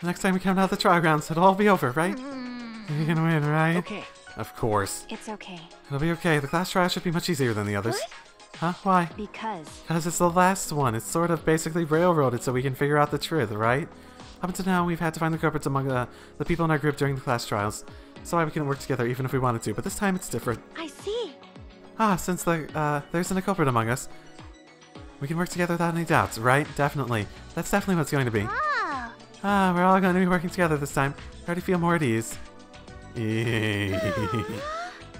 The next time we come out of the trial grounds, it'll all be over, right? You're gonna win, right? Okay. Of course. It's okay. It'll be okay. The class trial should be much easier than the others. What? Huh? Why? Because it's the last one. It's sort of basically railroaded so we can figure out the truth, right? Up until now, we've had to find the culprits among the people in our group during the class trials. That's why we couldn't work together even if we wanted to, but this time it's different. I see. Since there isn't a culprit among us, we can work together without any doubts, right? Definitely. That's definitely what it's going to be. We're all going to be working together this time. I already feel more at ease.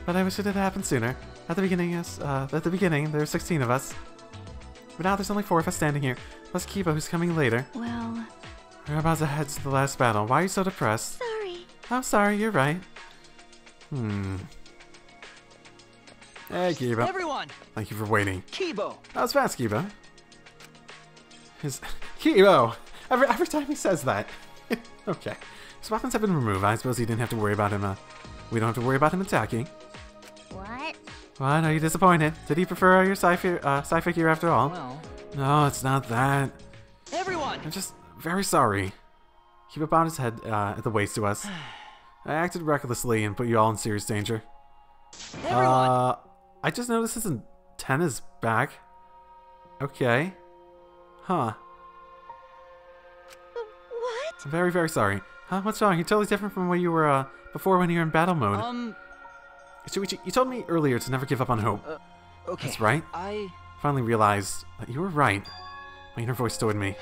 But I wish it had happened sooner. At the beginning, there were 16 of us. But now there's only 4 of us standing here, plus Kiba, who's coming later. Well... We're about to head to the last battle. Why are you so depressed? Sorry. I'm sorry, you're right. Hey, Kiba. Everyone! Thank you for waiting. Kibo! That was fast, Kiba. Kibo! Every time he says that. Okay. His weapons have been removed. I suppose he didn't have to worry about him, we don't have to worry about him attacking. What? What? Are you disappointed? Did he prefer your sci figure after all? Well... No, it's not that. Everyone! I'm just very sorry. Kiba bowed his head at the waist to us. I acted recklessly and put you all in serious danger. Everyone! I just noticed his antenna's back. Okay. Huh. What? I'm very, very sorry. Huh? What's wrong? You're totally different from where you were before when you were in battle mode. Shuichi, you told me earlier to never give up on hope. Okay. That's right. I finally realized that you were right. My inner voice told me.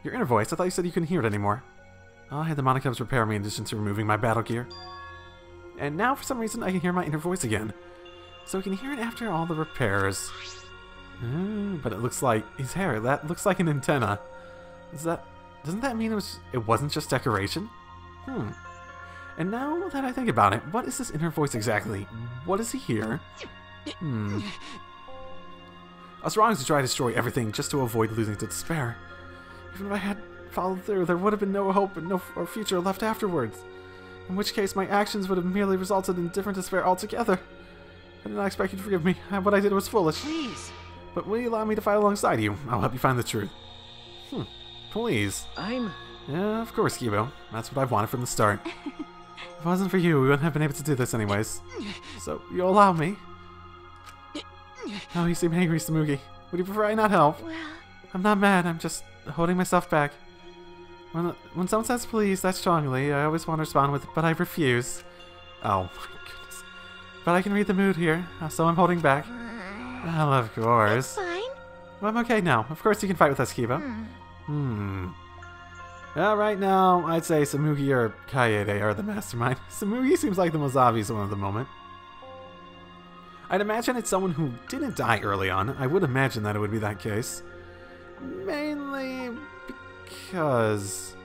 Your inner voice? I thought you said you couldn't hear it anymore. I had the Monocubs repair me in addition to removing my battle gear. And now, for some reason, I can hear my inner voice again. So we can hear it after all the repairs. But it looks like his hair. That looks like an antenna. Doesn't that mean it wasn't just decoration? And now that I think about it, what is this inner voice exactly? What does he hear? I was wrong to try to destroy everything just to avoid losing to despair. Even if I had followed through, there would have been no hope and no future left afterwards. In which case, my actions would have merely resulted in different despair altogether. I did not expect you to forgive me. What I did was foolish. Please. But will you allow me to fight alongside you? I'll help you find the truth. Please. Yeah, of course, Kibo. That's what I've wanted from the start. If it wasn't for you, we wouldn't have been able to do this anyways. So, you'll allow me? Oh, you seem angry, Samugi. Would you prefer I not help? Well... I'm not mad, I'm just holding myself back. When someone says please that strongly, I always want to respond with, but I refuse. Oh my goodness. But I can read the mood here, so I'm holding back. Well, of course. That's fine. Well, I'm okay now. Of course you can fight with us, Kiba. Yeah, right now, I'd say Samugi or Kaede are the mastermind. Samugi seems like the most obvious one at the moment. I'd imagine it's someone who didn't die early on. I would imagine that it would be that case. Mainly because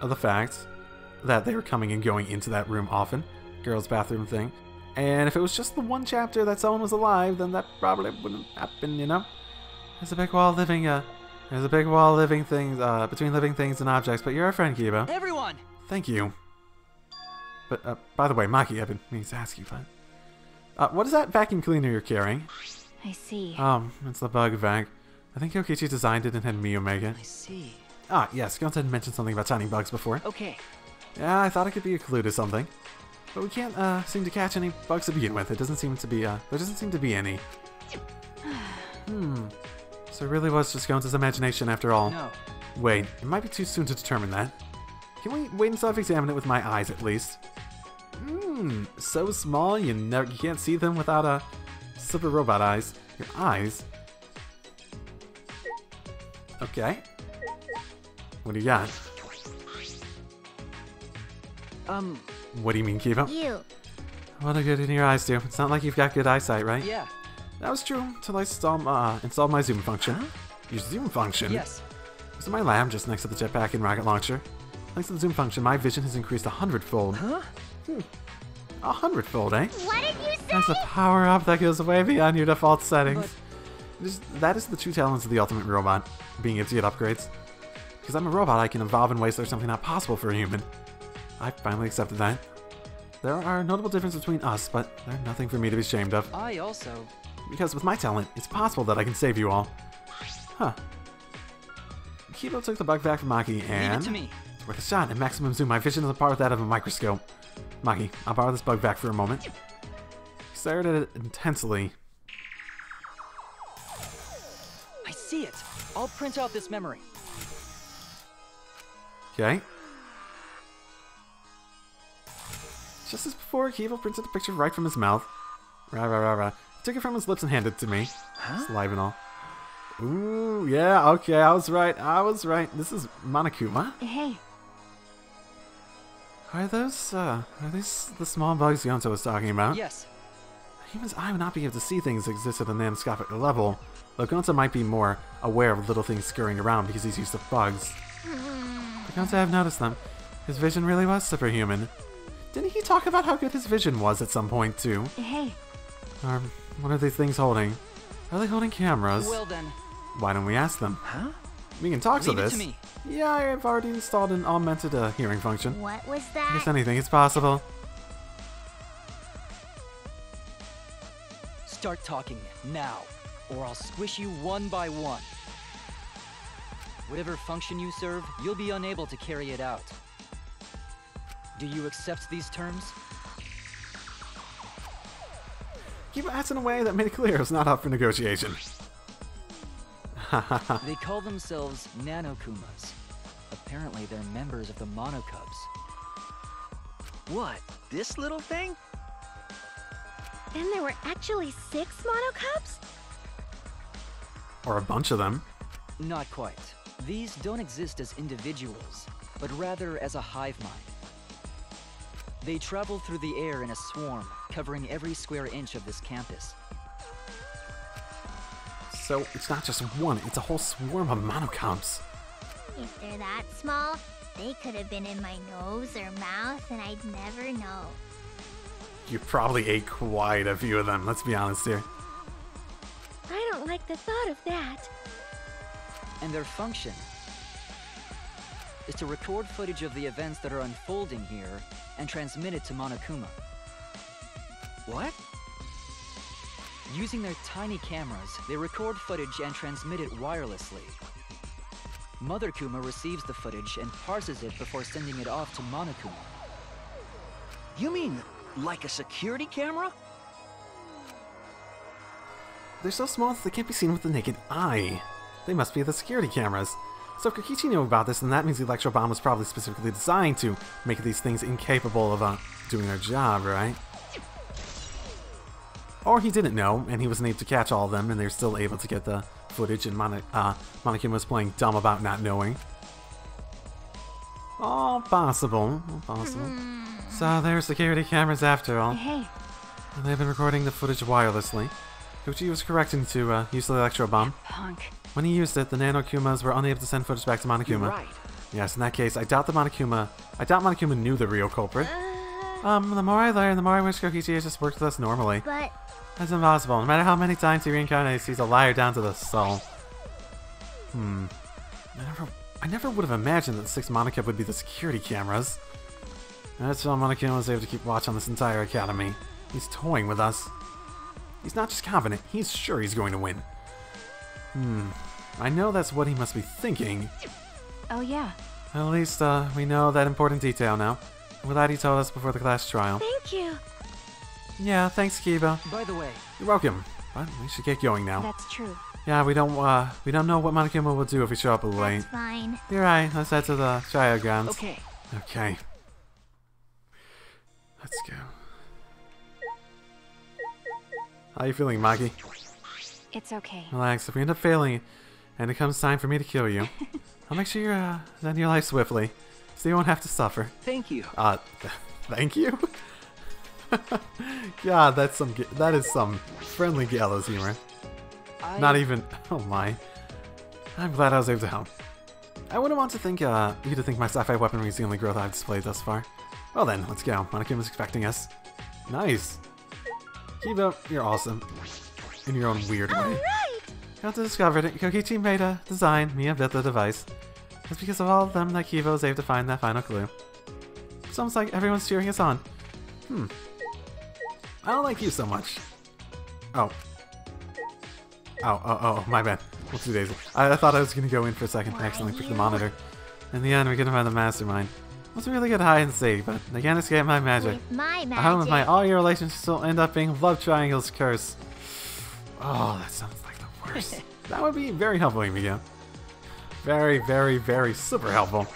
of the fact that they were coming and going into that room often. Girls' bathroom thing. And if it was just the one chapter that someone was alive, then that probably wouldn't happen, you know? There's a big wall of living things, between living things and objects, but you're our friend, Kiba. Everyone! Thank you. But, by the way, Maki, I've been meaning to ask you, but... what is that vacuum cleaner you're carrying? I see. It's the bug vac. I think Yokichi designed it and had Mio make it. I see. Yes, Gonta had mentioned something about tiny bugs before. Okay. Yeah, I thought it could be a clue to something. But we can't, seem to catch any bugs to begin with. It doesn't seem to be, there doesn't seem to be any. So it really was just Gonta's imagination after all. No. Wait, it might be too soon to determine that. Can we wait until I've examined it with my eyes at least? So small you can't see them without super robot eyes. Your eyes? Okay. What do you got? What do you mean, Kiba? You. What are good in your eyes do? It's not like you've got good eyesight, right? Yeah. That was true until I installed my zoom function. Huh? Your zoom function? Yes. It was in my lab just next to the jetpack and rocket launcher. Thanks to the zoom function, my vision has increased 100-fold. Huh? 100-fold, eh? What did you say? That's a power-up that goes way beyond your default settings. That is the true talents of the ultimate robot, being able to get upgrades. Because I'm a robot, I can evolve in ways that are simply not possible for a human. I finally accepted that. There are notable differences between us, but they're nothing for me to be ashamed of. I also... Because with my talent, it's possible that I can save you all. Huh. Kibo took the bug back from Maki and... Leave it to me. With a shot at maximum zoom, my vision is a part of that of a microscope. Maki, I'll borrow this bug back for a moment. He stared at it intensely. I see it. I'll print out this memory. Okay. Just as before, Kibo printed the picture right from his mouth. Rah rah rah rah. He took it from his lips and handed it to me. Huh? Saliva and all. Ooh, yeah, okay, I was right. This is Monokuma. Hey, Are these the small bugs Yonto was talking about? Yes. A human's eye would not be able to see things that exist at a nanoscopic level, though Gonta might be more aware of little things scurrying around because he's used to bugs. But Gonta have noticed them. His vision really was superhuman. Didn't he talk about how good his vision was at some point, too? hey. What are these things holding? Are they holding cameras? Well then. Why don't we ask them? Huh? We can talk Leave to it this. to me. Yeah, I've already installed an augmented hearing function. What was If that? anything, it's possible. Start talking now, or I'll squish you one by one. Whatever function you serve, you'll be unable to carry it out. Do you accept these terms? Keep asked in a way that made it clear it was not up for negotiation. They call themselves Nanokumas. Apparently they're members of the Monocubs. What? This little thing? Then there were actually 6 monocubs? Or a bunch of them. Not quite. These don't exist as individuals, but rather as a hive mind. They travel through the air in a swarm, covering every square inch of this campus. So it's not just one, it's a whole swarm of monocubs. If they're that small, they could have been in my nose or mouth and I'd never know. You probably ate quite a few of them, let's be honest here. I don't like the thought of that. And their function is to record footage of the events that are unfolding here and transmit it to Monokuma. What? Using their tiny cameras, they record footage and transmit it wirelessly. Mother Kuma receives the footage and parses it before sending it off to Monokuma. You mean like a security camera? They're so small that they can't be seen with the naked eye. They must be the security cameras. So if Kokichi knew about this, then that means the electro bomb was probably specifically designed to make these things incapable of doing their job, right? Or he didn't know, and he wasn't able to catch all of them, and they're still able to get the footage, and Monokuma was playing dumb about not knowing. All possible. All possible. So they're security cameras after all. Hey, And they've been recording the footage wirelessly. Kokichi was correcting to use the electro bomb. punk. When he used it, the Nanokumas were unable to send footage back to Monokuma. You're right. Yes, in that case, I doubt Monokuma knew the real culprit. The more I learn, the more I wish Kokichi had just worked with us normally. But That's impossible. No matter how many times he reincarnates, he's a liar down to the soul. I never would have imagined that the 6 Monokub would be the security cameras. That's why Monokuma was able to keep watch on this entire academy. He's toying with us. He's not just confident, he's sure he's going to win. I know that's what he must be thinking. oh yeah. At least, we know that important detail now. With that he told us before the class trial. Thank you. Yeah, thanks, Kiba. By the way, You're welcome. But we should get going now. That's true. Yeah, we don't know what Monokuma will do if we show up late. That's fine. You're right, let's head to the Shio grounds. Okay. Okay. Let's go. How you feeling, Maki? It's okay. Relax, if we end up failing, and it comes time for me to kill you, I'll make sure you end your life swiftly, so you won't have to suffer. Thank you. Thank you? God, that is some friendly gallows humor. Not even, oh my. I'm glad I was able to help. I wouldn't want to think, you to think my sci-fi weaponry is the only growth I've displayed thus far. Well then, let's go. Monokuma's expecting us. Nice. Kiba, you're awesome. In your own weird way. Alright! Got to discover it. Kokichi made a design, Mia built the device. It's because of all of them that Kiba was able to find that final clue. It's almost like everyone's cheering us on. I don't like you so much. Oh. Oh, my bad. Whoopsie daisy. I thought I was gonna go in for a second. I accidentally picked the monitor. In the end, we're gonna find the mastermind. It was a really good hide and seek, but they can't escape my magic. With my magic. I hope my all your relationships will end up being love triangles curse. Oh, that sounds like the worst. That would be very helpful, Amigo. Very, very, very super helpful.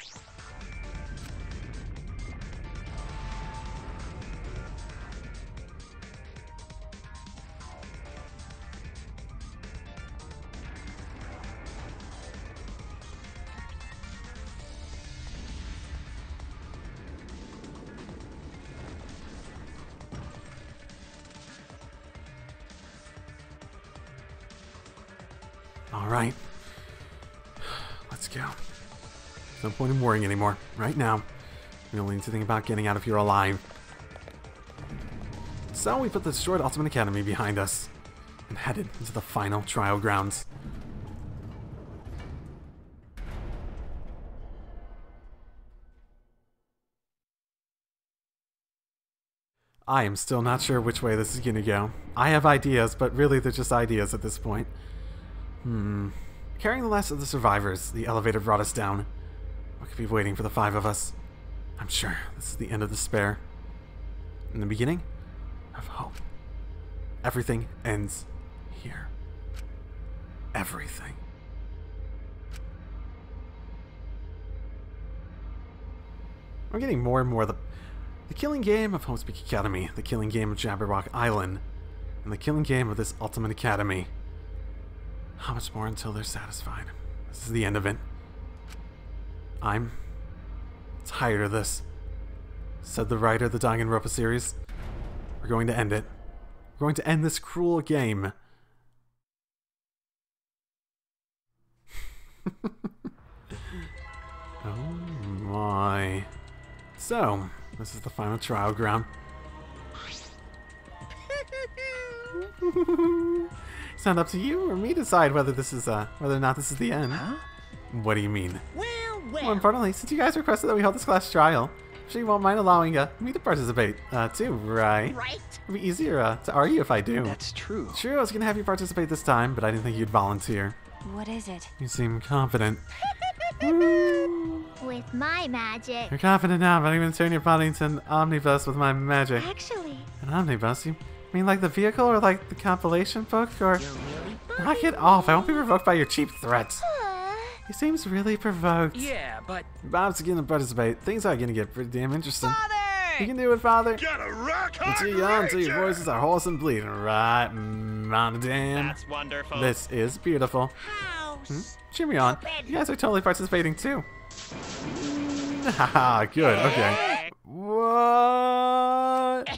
Alright. Let's go. There's no point in worrying anymore. Right now, we only need to think about getting out of here alive. So we put the destroyed Ultimate Academy behind us and headed into the final trial grounds. I am still not sure which way this is gonna go. I have ideas, but really they're just ideas at this point. Carrying the last of the survivors, the elevator brought us down. What could be waiting for the 5 of us? I'm sure this is the end of despair. In the beginning of hope. Everything ends here. Everything. I'm getting more and more the killing game of Homepeak Academy, the killing game of Jabberwock Island, and the killing game of this Ultimate Academy. How much more until they're satisfied? This is the end of it. I'm tired of this, said the writer of the Danganronpa series. We're going to end it. We're going to end this cruel game. Oh my. So, this is the final trial ground. It's not up to you or me to decide whether this is whether or not this is the end. Huh? What do you mean? Well. More importantly, since you guys requested that we hold this class trial, I'm sure you won't mind allowing me to participate too, right? Right. It'll be easier to argue if I do. That's true. True, I was gonna have you participate this time, but I didn't think you'd volunteer. What is it? You seem confident. With my magic. You're confident now, but I'm gonna turn your body into an omnibus with my magic. Actually. An omnibus? You mean like the vehicle or like the compilation book or... You're really Knock it off, I won't be provoked by your cheap threats. Uh, He seems really provoked. Yeah, but... Bob's gonna participate. Things are gonna get pretty damn interesting. Father! You can do it, Father. Got a rock You're hard too young till your rager! voices are hoarse and bleeding, right, Mama Dan? That's wonderful. This is beautiful. house. Cheer me on. You guys are totally participating too. Haha, good, okay. What?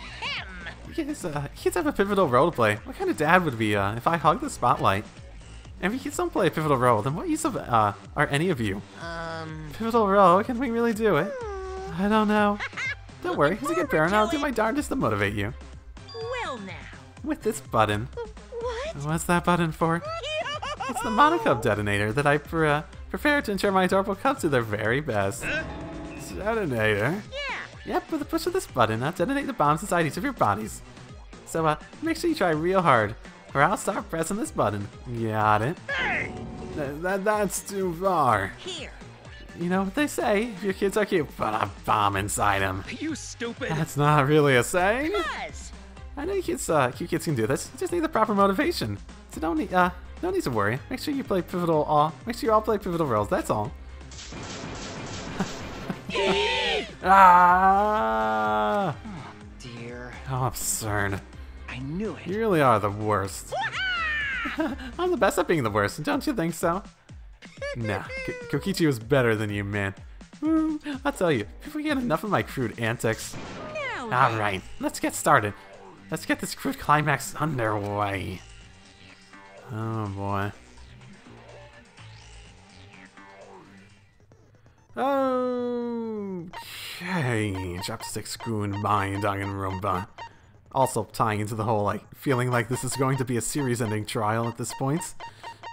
You kids have a pivotal role to play. What kind of dad would be if I hogged the spotlight? If you kids don't play a pivotal role, then what use of are any of you? Pivotal role? Can we really do it? I don't know. Don't worry, as a good parent, I'll do my darndest to motivate you. Well now. With this button. What? What's that button for? It's the monocub detonator that I prepare to ensure my adorable cubs do their very best. Detonator? Yeah. Yep, with the push of this button, I'll detonate the bombs inside each of your bodies. So, make sure you try real hard, or I'll start pressing this button. Got it? Hey! That's too far. Here. You know what they say, if your kids are cute, put a bomb inside them. You stupid! That's not really a saying. Buzz. I know you kids, cute kids can do this. You just need the proper motivation. So don't need to worry. Make sure you play pivotal. Make sure you all play pivotal roles. That's all. Ah! Oh, dear. How absurd. I knew it. You really are the worst. I'm the best at being the worst, don't you think so? Nah, Kokichi was better than you, man. I'll tell you, if we get enough of my crude antics. Alright, let's get started. Let's get this crude climax underway. Oh boy. Okay, Chapter 6 Goodbye Danganronpa. Also tying into the whole, feeling like this is going to be a series-ending trial at this point.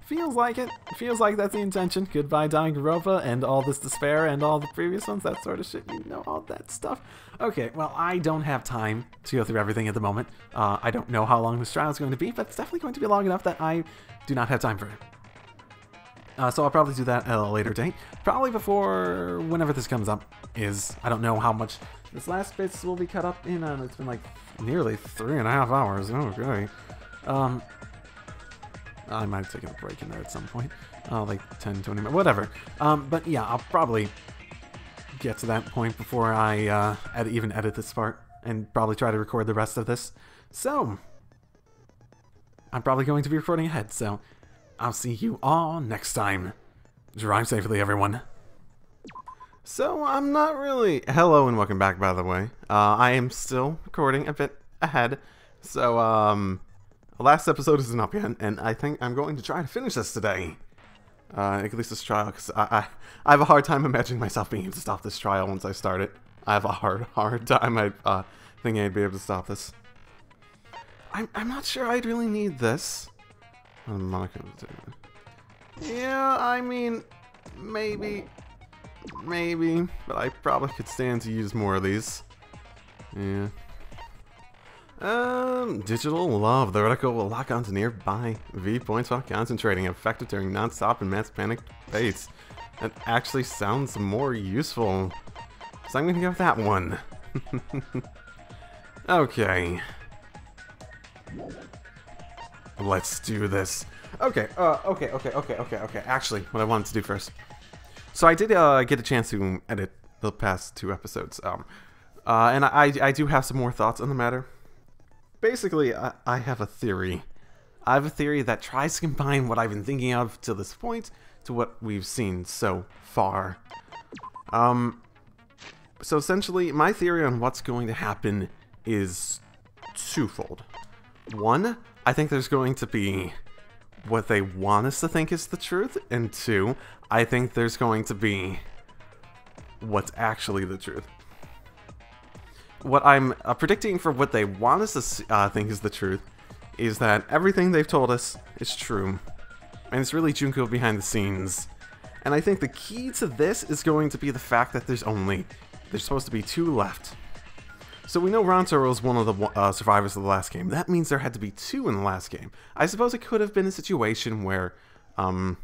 Feels like it. Feels like that's the intention. Goodbye, Danganronpa, and all this despair, and all the previous ones, that sort of shit. You know, all that stuff. Okay, well, I don't have time to go through everything at the moment. I don't know how long this trial is going to be, but it's definitely going to be long enough that I do not have time for it. So I'll probably do that at a later date. Probably before whenever this comes up is, I don't know how much this last bits will be cut up in. It's been like nearly 3.5 hours. Okay. I might have taken a break in there at some point. Like 10, 20 minutes, whatever. But yeah, I'll probably get to that point before I even edit this part. And probably try to record the rest of this. So, I'm probably going to be recording ahead, so I'll see you all next time. Drive safely, everyone. So, I'm not really... Hello and welcome back, by the way. I am still recording a bit ahead. So, the last episode isn't up yet, and I think I'm going to try to finish this today. At least this trial, because I have a hard time imagining myself being able to stop this trial once I start it. I have a hard time thinking I'd be able to stop this. I'm not sure I'd really need this. Yeah, I mean, maybe, but I probably could stand to use more of these. Yeah. Digital love. The reticle will lock onto nearby V points while concentrating, effective during non-stop and mass panic states. That actually sounds more useful. So I'm gonna go with that one. Okay. Let's do this. Okay, okay. Actually, what I wanted to do first. So I did get a chance to edit the past 2 episodes. And I do have some more thoughts on the matter. Basically, I have a theory. I have a theory that tries to combine what I've been thinking of to this point to what we've seen so far. So essentially, my theory on what's going to happen is twofold. One, I think there's going to be what they want us to think is the truth, and 2, I think there's going to be what's actually the truth. What I'm predicting for what they want us to think is the truth is that everything they've told us is true, and it's really Junko behind the scenes. And I think the key to this is going to be the fact that there's supposed to be 2 left. So we know Rantaro is one of the survivors of the last game. That means there had to be 2 in the last game. I suppose it could have been a situation where it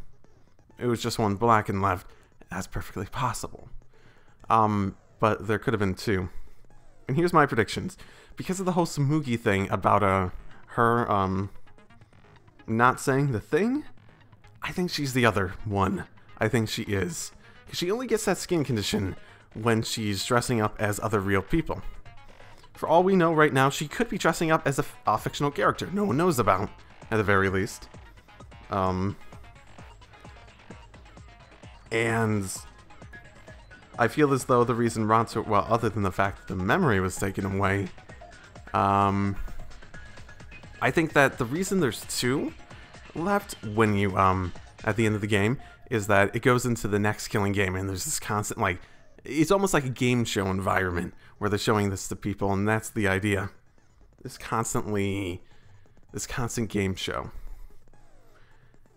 was just 1 black and left. That's perfectly possible. But there could have been 2. And here's my predictions. Because of the whole Samugi thing about her not saying the thing, I think she's the other one. I think she is. Because she only gets that skin condition when she's dressing up as other real people. For all we know right now, she could be dressing up as a fictional character no one knows about, at the very least. And I feel as though the reason Rantaro, well, other than the fact that the memory was taken away, I think that the reason there's 2 left when you, at the end of the game, is that it goes into the next killing game, and there's this constant, like, it's almost like a game show environment, where they're showing this to people, and that's the idea. This constant game show.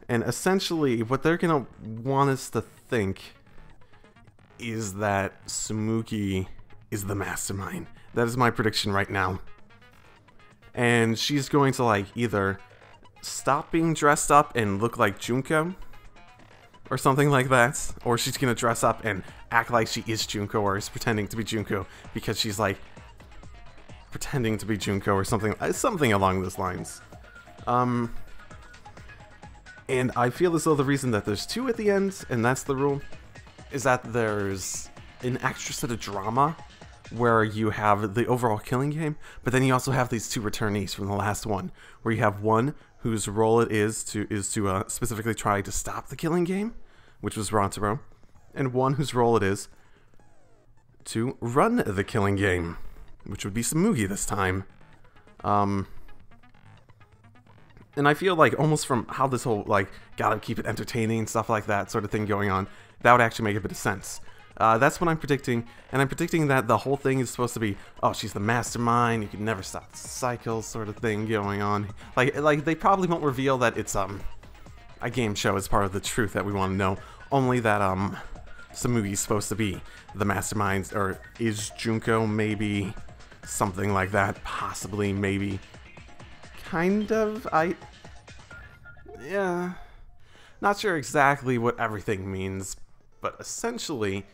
And essentially, what they're gonna want us to think is that Samugi is the mastermind. That is my prediction right now. And she's going to, like, either stop being dressed up and look like Junko, or something like that, or she's gonna dress up and act like she is Junko, or is pretending to be Junko, because she's, like, pretending to be Junko, or something along those lines. And I feel as though the reason that there's 2 at the end, and that's the rule, is that there's an extra set of drama where you have the overall killing game, but then you also have these 2 returnees from the last one, where you have one whose role it is to specifically try to stop the killing game, which was Rantaro, and one whose role it is to run the killing game, which would be Samugi this time. And I feel like almost from how this whole, like, gotta keep it entertaining and stuff like that sort of thing going on, that would actually make a bit of sense. That's what I'm predicting, and I'm predicting that the whole thing is supposed to be, oh, she's the mastermind, you can never stop the cycle sort of thing going on. Like they probably won't reveal that it's a game show is part of the truth that we want to know. Only that Samugi's supposed to be the masterminds, or is Junko maybe something like that? Possibly, maybe, kind of. Yeah, not sure exactly what everything means, but essentially,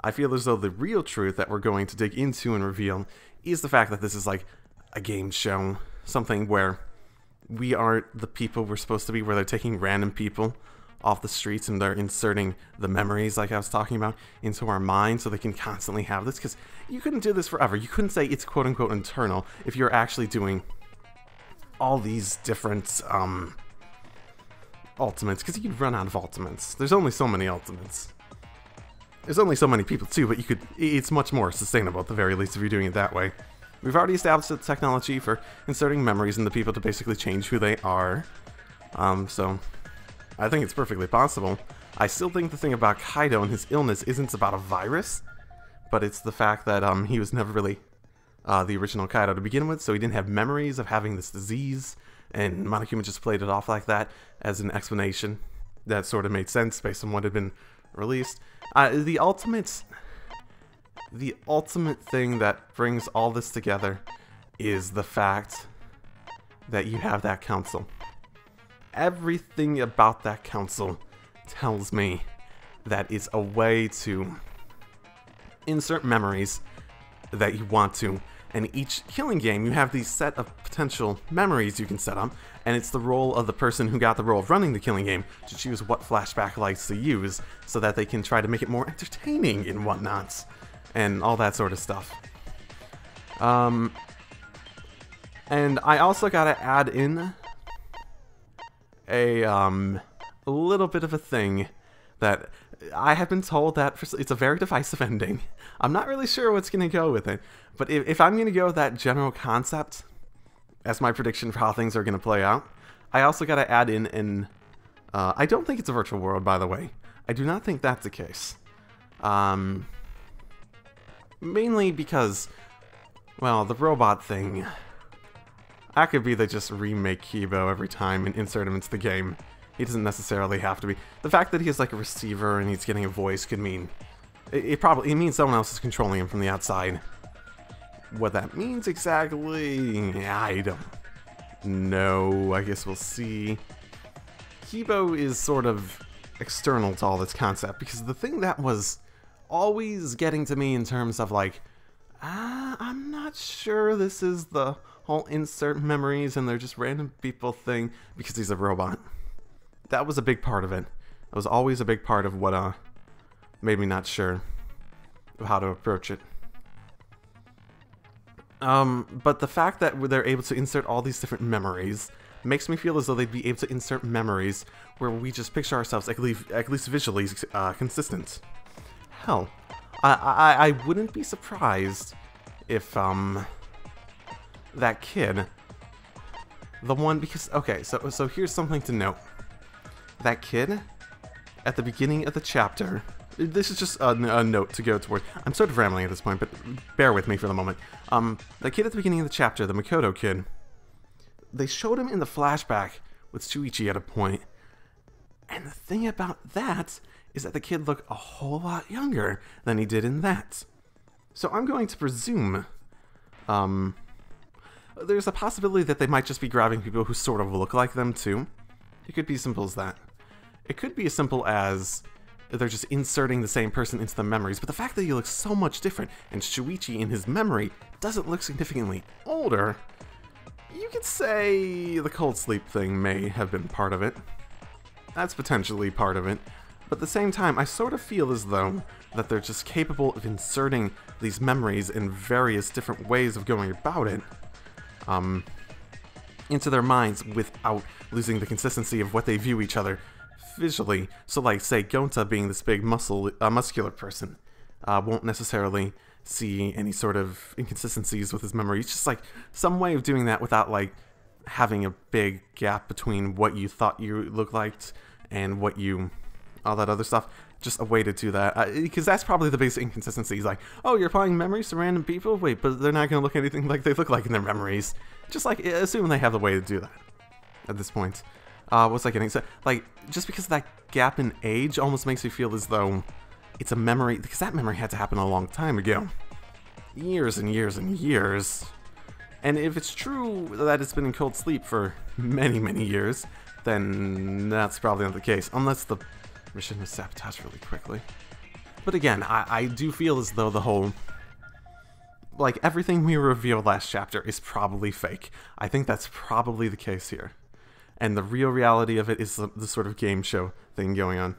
I feel as though the real truth that we're going to dig into and reveal is the fact that this is like a game show, something where we aren't the people we're supposed to be, where they're taking random people off the streets and they're inserting the memories, like I was talking about, into our minds so they can constantly have this, because you couldn't do this forever. You couldn't say it's quote-unquote internal if you're actually doing all these different ultimates, because you'd run out of ultimates. There's only so many ultimates. There's only so many people too, but it's much more sustainable at the very least if you're doing it that way. We've already established the technology for inserting memories into people to basically change who they are. So I think it's perfectly possible. I still think the thing about Kaido and his illness isn't about a virus, but it's the fact that he was never really the original Kaido to begin with, so he didn't have memories of having this disease, and Monokuma just played it off like that as an explanation that sort of made sense based on what had been released. The ultimate thing that brings all this together is the fact that you have that council. Everything about that council tells me that it's a way to insert memories that you want to. And each killing game, you have these set of potential memories you can set up, and it's the role of the person who got the role of running the killing game to choose what flashback lights to use so that they can try to make it more entertaining and whatnot, and all that sort of stuff. And I also gotta add in a little bit of a thing that I have been told that it's a very divisive ending. I'm not really sure what's going to go with it, but if I'm going to go with that general concept as my prediction for how things are going to play out, I also got to add in an... I don't think it's a virtual world, by the way. I do not think that's the case. Mainly because, well, the robot thing... That could be they just remake Kibo every time and insert him into the game. He doesn't necessarily have to be. The fact that he has like a receiver and he's getting a voice could mean... It means someone else is controlling him from the outside. What that means exactly, I don't know. I guess we'll see. Kibo is sort of external to all this concept, because the thing that was always getting to me in terms of like, I'm not sure this is the whole insert memories and they're just random people thing, because he's a robot. That was a big part of it. That was always a big part of what made me not sure of how to approach it. But the fact that they're able to insert all these different memories makes me feel as though they'd be able to insert memories where we just picture ourselves at least visually consistent. Hell, I wouldn't be surprised if that kid, the one, because okay, so here's something to note. That kid at the beginning of the chapter, this is just a note to go toward. I'm sort of rambling at this point, but bear with me for the moment. The kid at the beginning of the chapter, the Makoto kid, they showed him in the flashback with Shuichi at a point. And the thing about that is that the kid looked a whole lot younger than he did in that. So I'm going to presume there's a possibility that they might just be grabbing people who sort of look like them too. It could be as simple as that. It could be as simple as they're just inserting the same person into the memories, but the fact that he looks so much different, and Shuichi in his memory doesn't look significantly older, you could say the cold sleep thing may have been part of it. That's potentially part of it. But at the same time, I sort of feel as though that they're just capable of inserting these memories in various different ways of going about it into their minds without losing the consistency of what they view each other visually. So like, say, Gonta being this big muscular person won't necessarily see any sort of inconsistencies with his memory. It's just like some way of doing that without like having a big gap between what you thought you looked like and what you... all that other stuff. Just a way to do that. Because that's probably the basic inconsistency. He's like, oh, you're applying memories to random people? Wait, but they're not going to look anything like they look like in their memories. Just like, assume they have the way to do that at this point. What's I getting? So, like, just because of that gap in age almost makes me feel as though it's a memory, because that memory had to happen a long time ago. Years and years and years. And if it's true that it's been in cold sleep for many, many years, then that's probably not the case, unless the mission was sabotaged really quickly. But again, I do feel as though the whole, like, everything we revealed last chapter is probably fake. I think that's probably the case here. And the real reality of it is the sort of game show thing going on.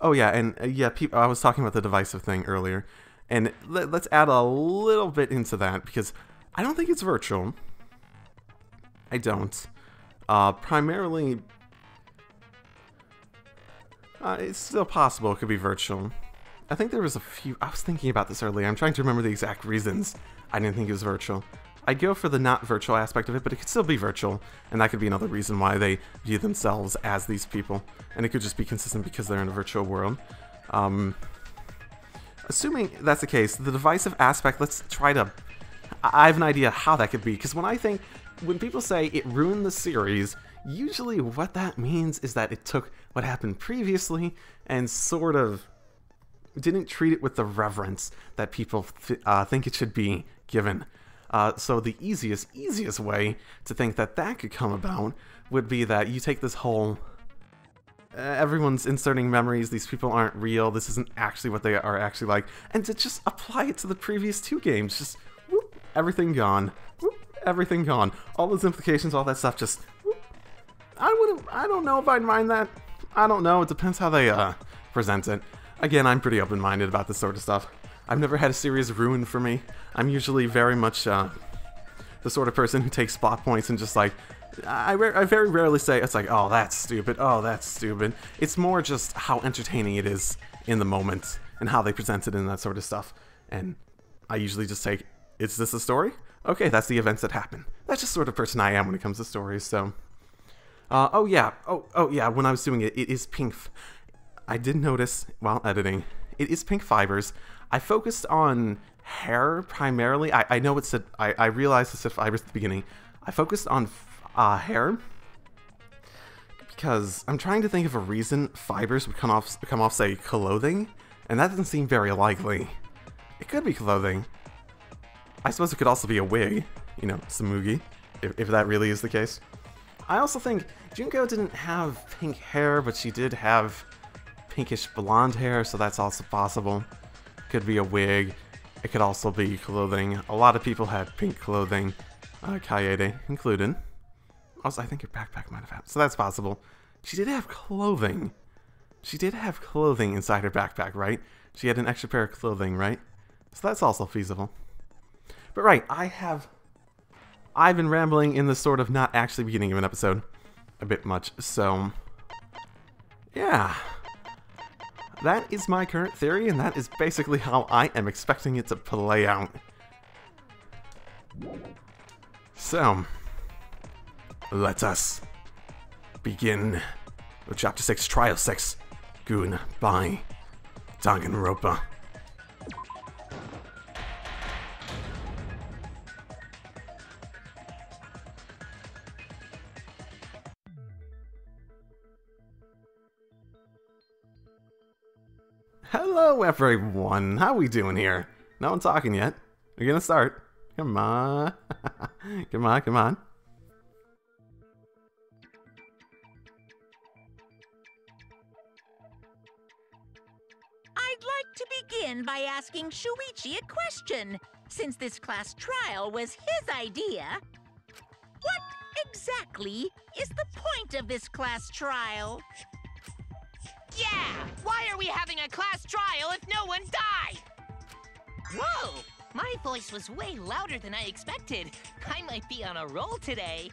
Oh yeah, and yeah, I was talking about the divisive thing earlier. And let's add a little bit into that, because I don't think it's virtual. I don't. Primarily, it's still possible it could be virtual. I think there was a few, I was thinking about this earlier, I'm trying to remember the exact reasons I didn't think it was virtual. I'd go for the not virtual aspect of it, but it could still be virtual, and that could be another reason why they view themselves as these people, and it could just be consistent because they're in a virtual world. Assuming that's the case, the divisive aspect, let's try to, I have an idea how that could be, because when people say it ruined the series, usually what that means is that it took what happened previously and sort of didn't treat it with the reverence that people think it should be given. So the easiest way to think that that could come about would be that you take this whole, everyone's inserting memories, these people aren't real, this isn't actually what they are actually like, and to just apply it to the previous two games, just whoop, everything gone, whoop, everything gone, all those implications, all that stuff, just whoop. I don't know if I'd mind that. I don't know, it depends how they present it. Again, I'm pretty open-minded about this sort of stuff. I've never had a series ruined for me. I'm usually very much the sort of person who takes plot points and just like, I very rarely say, it's like, oh, that's stupid, oh, that's stupid. It's more just how entertaining it is in the moment and how they present it and that sort of stuff. And I usually just take, is this a story? Okay, that's the events that happen. That's just sort of person I am when it comes to stories, so. Oh yeah, when I was doing it, it is pink. I did notice while editing, it is pink fibers. I focused on hair primarily. I know it said, I realized it said fibers at the beginning. I focused on hair because I'm trying to think of a reason fibers would come off, say, clothing, and that doesn't seem very likely. It could be clothing. I suppose it could also be a wig, you know, Samugi, if that really is the case. I also think Junko didn't have pink hair, but she did have pinkish blonde hair, so that's also possible. Could be a wig. It could also be clothing. A lot of people had pink clothing, Kaede included. Also, I think her backpack might have had, so that's possible. She did have clothing. She did have clothing inside her backpack, right? She had an extra pair of clothing, right? So that's also feasible. But right, I've been rambling in the sort of not actually beginning of an episode a bit much, so yeah. That is my current theory, and that is basically how I am expecting it to play out. So, let us begin with Chapter 6, Trial 6, Goodbye, Danganronpa. Hello everyone, how we doing here? No one talking yet. We're gonna start. Come on. Come on, come on. I'd like to begin by asking Shuichi a question, since this class trial was his idea. What exactly is the point of this class trial? Yeah! Why are we having a class trial if no one died? Whoa! My voice was way louder than I expected. I might be on a roll today.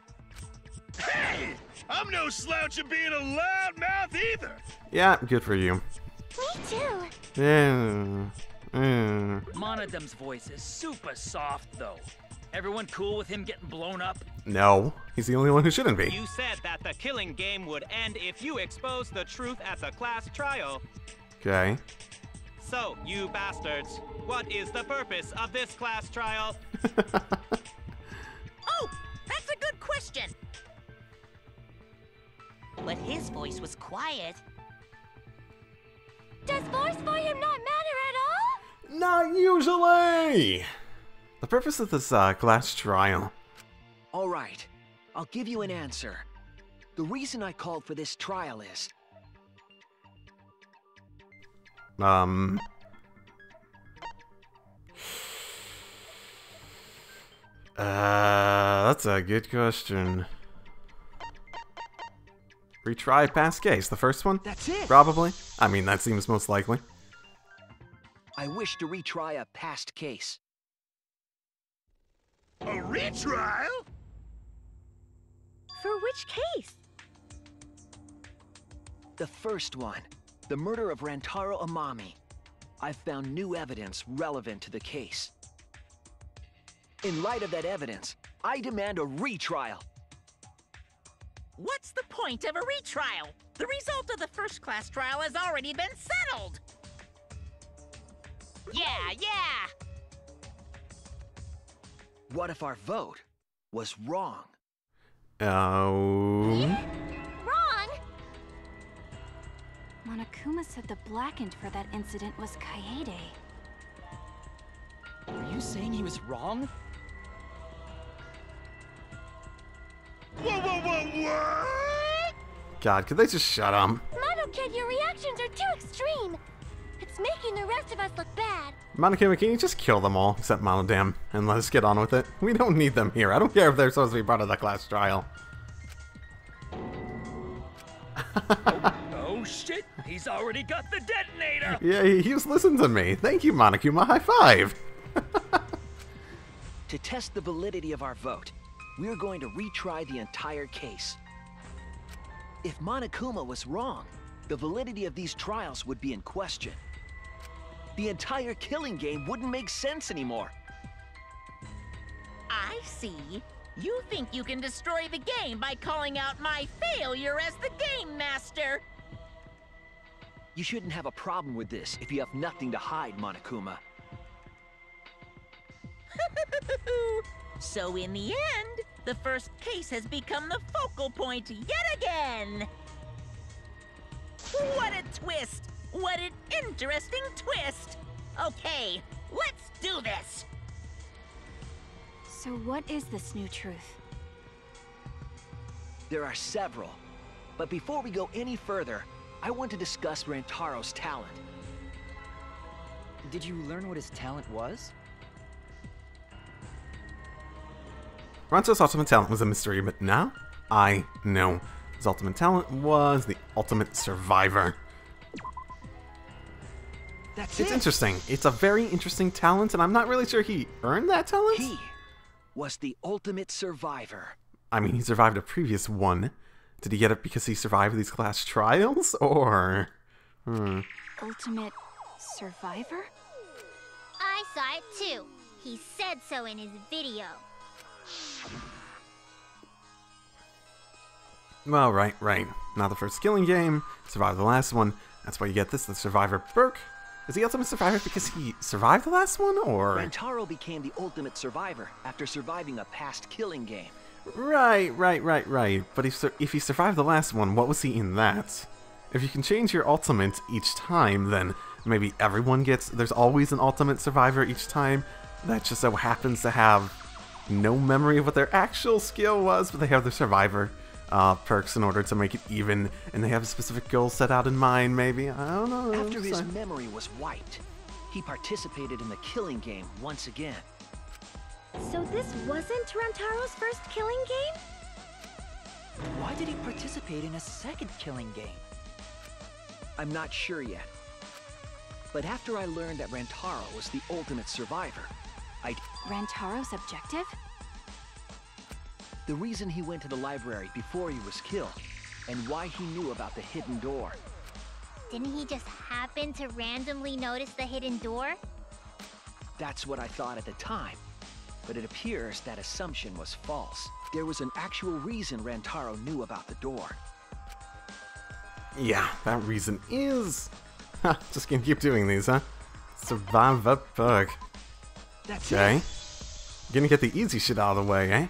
Hey! I'm no slouch at being a loudmouth either! Yeah, good for you. Me too. Yeah. Monodem's voice is super soft, though. Everyone cool with him getting blown up? No, he's the only one who shouldn't be. You said that the killing game would end if you exposed the truth at the class trial. Okay. So, you bastards, what is the purpose of this class trial? Oh, that's a good question. voice was quiet. Does voice volume not matter at all? Not usually! The purpose of this class trial. All right, I'll give you an answer. The reason I called for this trial is... That's a good question. Retry past case, the first one? That's it! Probably. I mean, that seems most likely. I wish to retry a past case. A retrial? For which case? The first one, the murder of Rantaro Amami. I've found new evidence relevant to the case. In light of that evidence, I demand a retrial. What's the point of a retrial? The result of the first class trial has already been settled. Yeah! What if our vote was wrong? Oh. Wrong? Monokuma said the blackened for that incident was Kaede. Are you saying he was wrong? What? God, could they just shut up? Mono-Kid, your reactions are too extreme. It's making the rest of us look bad. Monokuma, can you just kill them all, except Monodam, and let us get on with it? We don't need them here. I don't care if they're supposed to be part of the class trial. Oh shit! He's already got the detonator! Yeah, he was listening to me. Thank you, Monokuma. High five! To test the validity of our vote, we're going to retry the entire case. If Monokuma was wrong, the validity of these trials would be in question. The entire killing game wouldn't make sense anymore. I see. You think you can destroy the game by calling out my failure as the game master. You shouldn't have a problem with this if you have nothing to hide, Monokuma. So in the end, the first case has become the focal point yet again. What a twist! What an interesting twist! Okay, let's do this! So what is this new truth? There are several. But before we go any further, I want to discuss Rantaro's talent. Did you learn what his talent was? Rantaro's ultimate talent was a mystery, but now I know. His ultimate talent was the ultimate survivor. It's interesting. It's a very interesting talent, and I'm not really sure he earned that talent. He was the ultimate survivor. I mean, he survived a previous one. Did he get it because he survived these class trials, or... Ultimate survivor? I saw it too. He said so in his video. Well, right. Not the first killing game. Survived the last one. That's why you get this, the survivor perk. Is he ultimate survivor because he survived the last one, or...? Rantaro became the ultimate survivor after surviving a past killing game. Right. But if he survived the last one, what was he in that? If you can change your ultimate each time, then maybe everyone gets... There's always an ultimate survivor each time that just so happens to have no memory of what their actual skill was, but they have their survivor perks in order to make it even, and they have a specific goal set out in mind, maybe. I don't know. After his memory was wiped, he participated in the killing game once again. So this wasn't Rantaro's first killing game? Why did he participate in a second killing game? I'm not sure yet. But after I learned that Rantaro was the ultimate survivor, Rantaro's objective? The reason he went to the library before he was killed, and why he knew about the hidden door. Didn't he just happen to randomly notice the hidden door? That's what I thought at the time. But it appears that assumption was false. There was an actual reason Rantaro knew about the door. Yeah, that reason is... just gonna keep doing these, huh? Survivor perk. That's okay. it. Gonna get the easy shit out of the way, eh?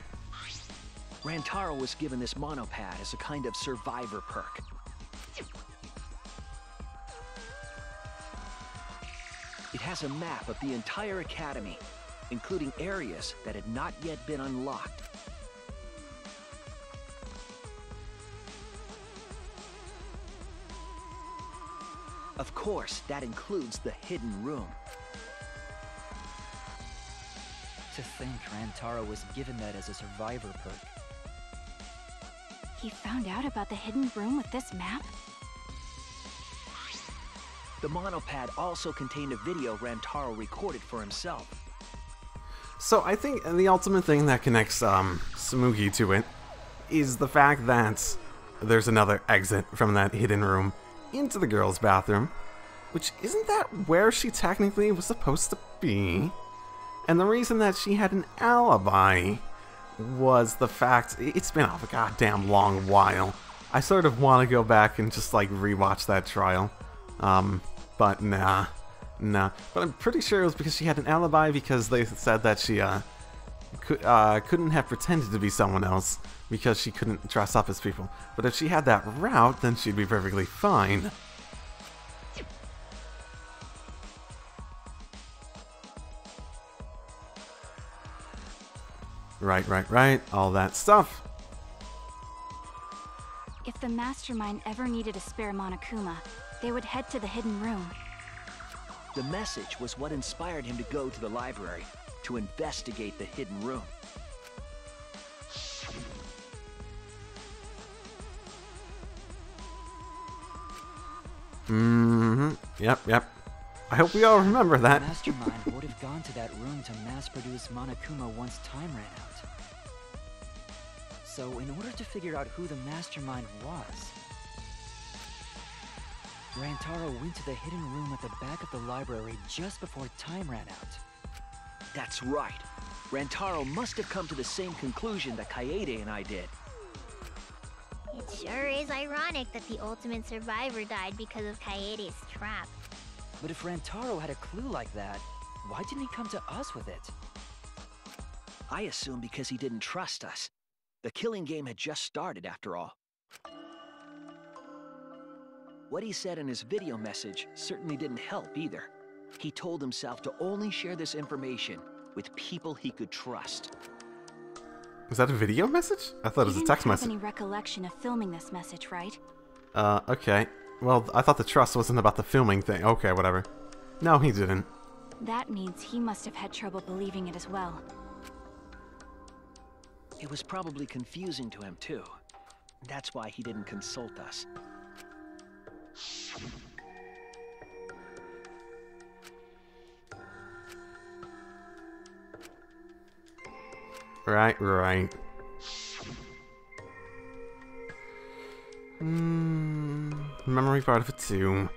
Rantaro was given this monopad as a kind of survivor perk. It has a map of the entire academy, including areas that had not yet been unlocked. Of course, that includes the hidden room. To think Rantaro was given that as a survivor perk. He found out about the hidden room with this map? The monopad also contained a video Rantaro recorded for himself. So I think the ultimate thing that connects Tsumugi to it is the fact that there's another exit from that hidden room into the girls' bathroom, which isn't that where she technically was supposed to be. And the reason that she had an alibi was the fact it's been a goddamn long while. I sort of want to go back and just like rewatch that trial. But nah. But I'm pretty sure it was because she had an alibi because they said that she couldn't have pretended to be someone else because she couldn't dress up as people. But if she had that route, then she'd be perfectly fine. Right. All that stuff. If the mastermind ever needed a spare Monokuma, they would head to the hidden room. The message was what inspired him to go to the library to investigate the hidden room. Yep. I hope we all remember that. The mastermind would have gone to that room to mass-produce Monokuma once time ran out. So in order to figure out who the mastermind was, Rantaro went to the hidden room at the back of the library just before time ran out. That's right. Rantaro must have come to the same conclusion that Kaede and I did. It sure is ironic that the ultimate survivor died because of Kaede's trap. But if Rantaro had a clue like that, why didn't he come to us with it? I assume because he didn't trust us. The killing game had just started after all. What he said in his video message certainly didn't help either. He told himself to only share this information with people he could trust. Was that a video message? I thought it was a text message. You didn't have any recollection of filming this message, right? Okay. Well, I thought the trust wasn't about the filming thing. Okay, whatever. No, he didn't. That means he must have had trouble believing it as well. It was probably confusing to him too. That's why he didn't consult us. Right. Memory part of it too.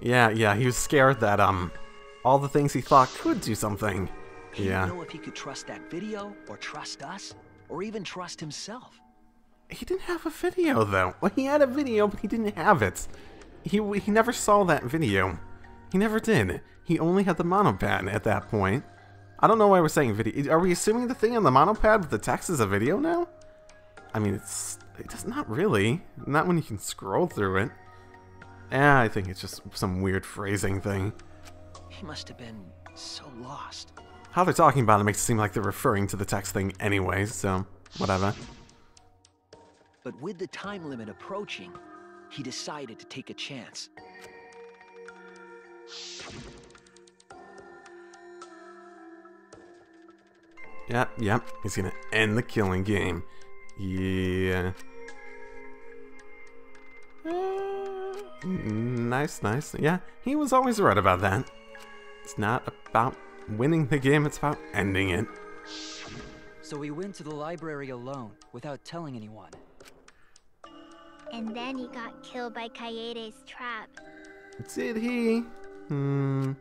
Yeah, he was scared that, all the things he thought could do something. He didn't know if he could trust that video, or trust us, or even trust himself. He didn't have a video, though. Well, he had a video, but he didn't have it. He never saw that video. He never did. He only had the monopad at that point. I don't know why we're saying video. Are we assuming the thing on the monopad with the text is a video now? I mean, it's not really. Not when you can scroll through it. I think it's just some weird phrasing thing. He must have been so lost. How they're talking about it makes it seem like they're referring to the text thing anyway, so whatever. But with the time limit approaching, he decided to take a chance. Yep. He's gonna end the killing game. Yeah. Nice. Yeah, he was always right about that. It's not about winning the game, it's about ending it. So he went to the library alone, without telling anyone. And then he got killed by Kaede's trap. Did he? The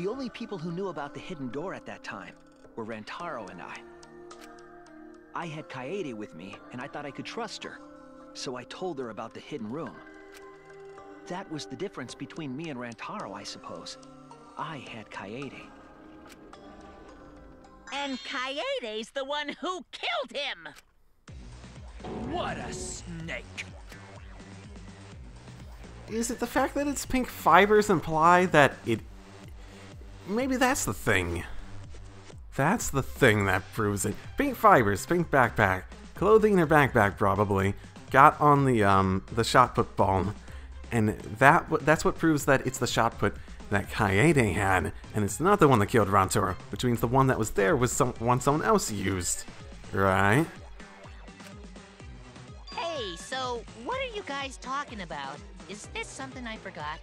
only people who knew about the hidden door at that time were Rantaro and I. I had Kaede with me, and I thought I could trust her, so I told her about the hidden room. That was the difference between me and Rantaro, I suppose. I had Kaede. And Kaede's the one who killed him! What a snake! Is it the fact that it's pink fibers imply that it... Maybe that's the thing. That's the thing that proves it. Pink fibers, pink backpack. Clothing in her backpack, probably. Got on the shot put ball. And that's what proves that it's the shot put that Kaede had. And it's not the one that killed Rantaro, which means the one that was there was one someone else used. Right? Hey, so what are you guys talking about? Is this something I forgot?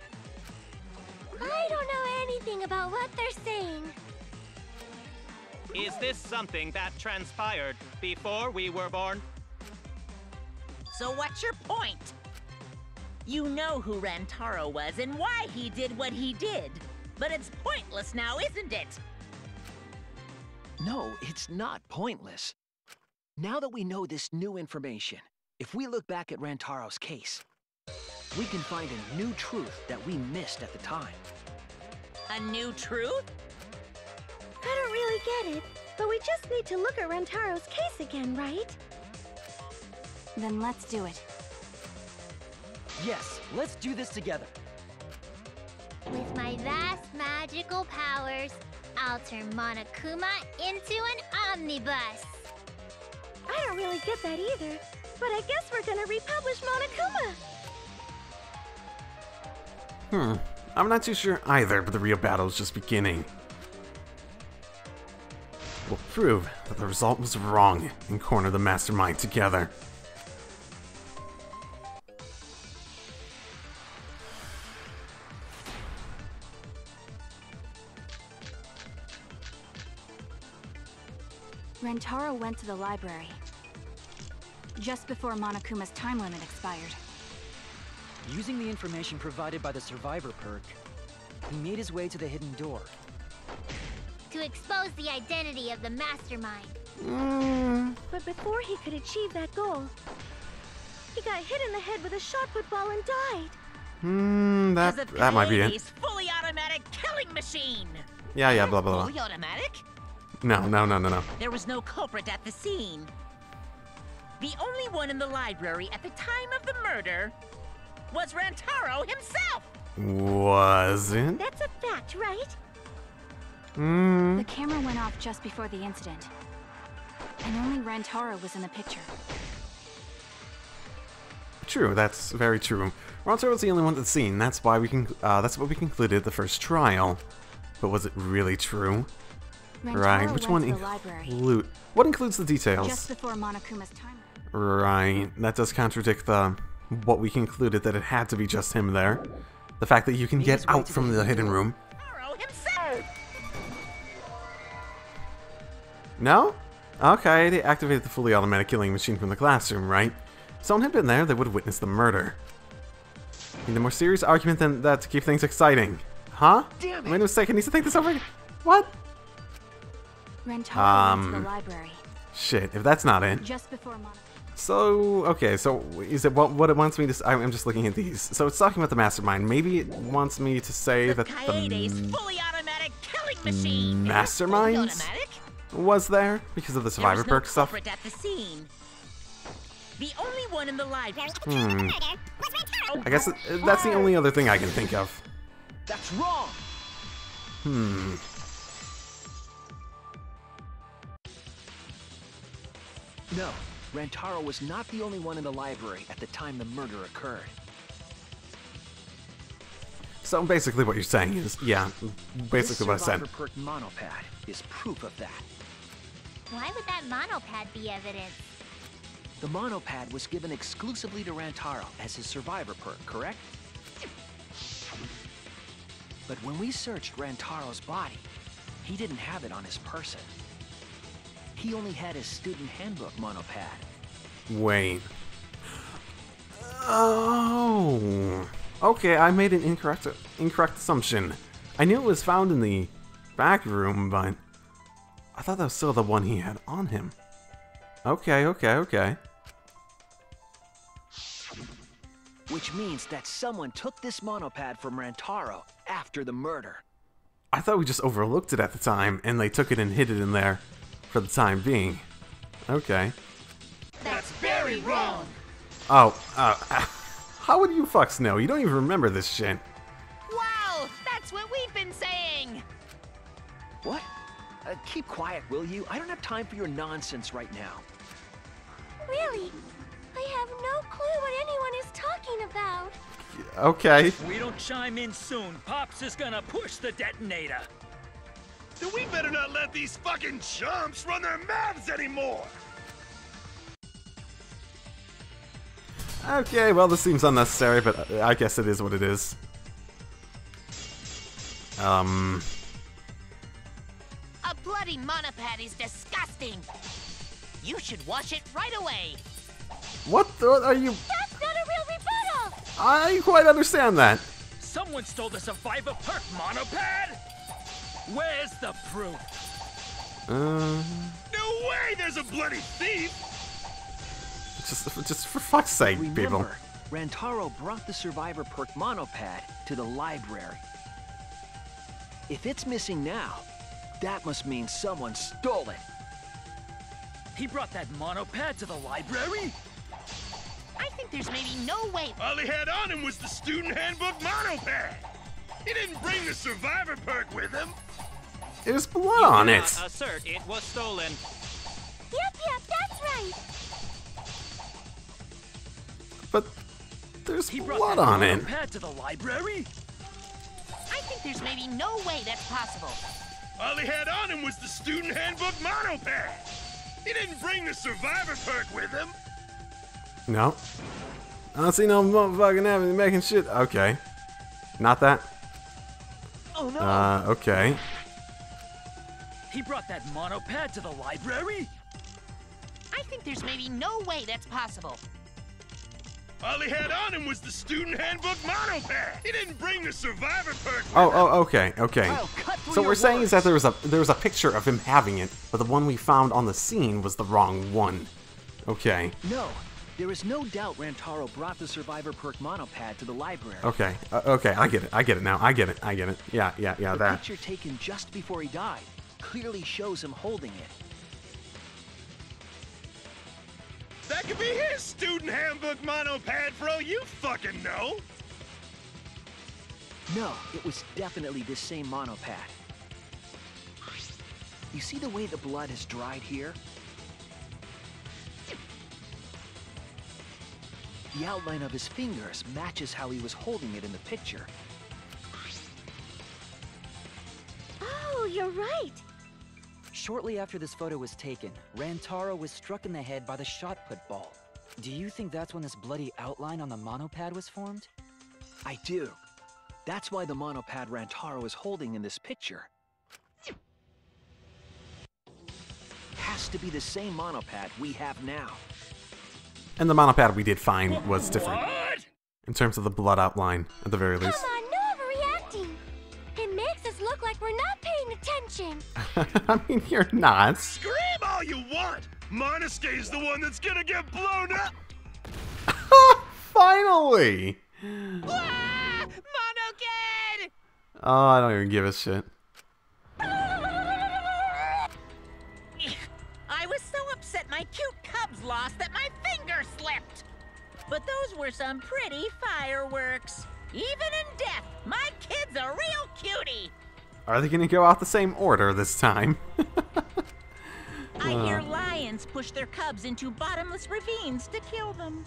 I don't know anything about what they're saying. Is this something that transpired before we were born? So what's your point? You know who Rantaro was and why he did what he did. But it's pointless now, isn't it? No, it's not pointless. Now that we know this new information, if we look back at Rantaro's case, we can find a new truth that we missed at the time. A new truth? I don't really get it, but we just need to look at Rantaro's case again, right? Then let's do it. Yes, let's do this together. With my vast magical powers, I'll turn Monokuma into an omnibus. I don't really get that either, but I guess we're gonna republish Monokuma. I'm not too sure either, but the real battle is just beginning. We'll prove that the result was wrong and corner the mastermind together. Rantaro went to the library just before Monokuma's time limit expired. Using the information provided by the survivor perk, he made his way to the hidden door. To expose the identity of the mastermind. But before he could achieve that goal, he got hit in the head with a shot put ball and died. That might be it. Kaede's fully automatic killing machine. Yeah, blah, blah, Fully blah. automatic? No. There was no culprit at the scene. The only one in the library at the time of the murder was Rantaro himself! Was it? That's a fact, right? The camera went off just before the incident, and only Rantaro was in the picture. True, that's very true. Rantaro was the only one that's seen. That's why we that's what we concluded at the first trial. But was it really true? Rantaro Right, which one went to the library include? What includes the details? just before Monokuma's time. Right, that does contradict what we concluded that it had to be just him there. The fact that you can get out from the hidden room. Rantaro himself! No? Okay, they activated the fully automatic killing machine from the classroom, right? If someone had been there, they would have witnessed the murder. Need a more serious argument than that to keep things exciting. Huh? Damn it. Wait a second, needs to think this over. What? Rantaro went to the library Shit, if that's not it. just before Monokuma. So, okay, so is it what it wants me to... I'm just looking at these. So it's talking about the mastermind. Maybe it wants me to say that Kaede's the fully automatic killing machine! mastermind Automatic? was there because of the survivor There was perk no stuff. culprit at the scene. The only one in the library. I guess that's the only other thing I can think of. That's wrong! No, Rantaro was not the only one in the library at the time the murder occurred. So basically what you're saying is, yeah, basically what I This said. survivor perk monopad is proof of that. Why would that monopad be evidence? The monopad was given exclusively to Rantaro as his survivor perk, correct? But when we searched Rantaro's body, he didn't have it on his person. He only had his student handbook monopad. Wait. Oh. Okay, I made an incorrect assumption. I knew it was found in the back room, but I thought that was still the one he had on him. Okay. Which means that someone took this monopad from Rantaro after the murder. I thought we just overlooked it at the time, and they took it and hid it in there for the time being. Okay. That's very wrong! Oh, How would you fucks know? You don't even remember this shit. Wow, that's what we've been saying. What? Keep quiet, will you? I don't have time for your nonsense right now. Really? I have no clue what anyone is talking about. Okay. If we don't chime in soon, Pops is gonna push the detonator. Then we better not let these fucking chumps run their mouths anymore! Okay, well, this seems unnecessary, but I guess it is what it is. A bloody monopad is disgusting. You should wash it right away. What are you... That's not a real rebuttal! I quite understand that. Someone stole the Survivor Perk monopad? Where's the proof? No way there's a bloody thief! Just for fuck's sake, people. Remember, Rantaro brought the Survivor Perk monopad to the library. If it's missing now, that must mean someone stole it. He brought that monopad to the library? I think there's maybe no way. All he had on him was the student handbook monopad. He didn't bring the Survivor Perk with him. There's blood on it. Assert it was stolen. Yep, that's right. But there's He brought blood that on it. monopad to the library? I think there's maybe no way that's possible. All he had on him was the student handbook monopad. He didn't bring the Survivor Perk with him. No. I don't see no motherfucking evidence making shit. Okay. Not that. Oh no! Okay. He brought that monopad to the library? I think there's maybe no way that's possible. All he had on him was the student handbook monopad. He didn't bring the Survivor Perk with him. Okay. I'll cut through So your we're saying is that words. there was a picture of him having it, but the one we found on the scene was the wrong one. Okay. No, there is no doubt Rantaro brought the Survivor Perk monopad to the library. Okay. Okay. I get it. I get it now. I get it. Yeah. The That. picture taken just before he died clearly shows him holding it. That could be his student handbook monopad for all you fucking know. No, it was definitely this same monopad. You see the way the blood has dried here? The outline of his fingers matches how he was holding it in the picture. Oh, you're right. Shortly after this photo was taken, Rantaro was struck in the head by the shot put ball. Do you think that's when this bloody outline on the monopad was formed? I do. That's why the monopad Rantaro is holding in this picture has to be the same monopad we have now. And the monopad we did find was different. What? In terms of the blood outline, at the very least. Come on, no overreacting. It makes us look like we're not paying attention. I mean, you're not. Scream all you want. Monosuke's the one that's gonna get blown up. Finally! Ah! Monokid! Oh, I don't even give a shit. I was so upset my cute cubs lost that my finger slipped. But those were some pretty fireworks. Even in death, my kid's a real cutie. Are they gonna go out the same order this time? I hear lions push their cubs into bottomless ravines to kill them.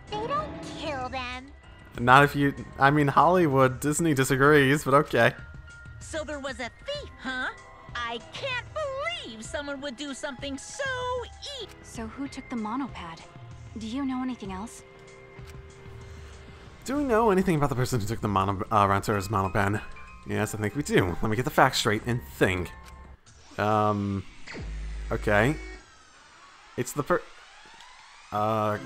They don't kill them. Not if you... I mean, Hollywood, Disney disagrees, but okay. So there was a thief, huh? I can't believe someone would do something so evil. So who took the monopad? Do you know anything else? Do we know anything about the person who took the Rantaro's monopad? Yes, I think we do. Let me get the facts straight and think. Okay. It's the oh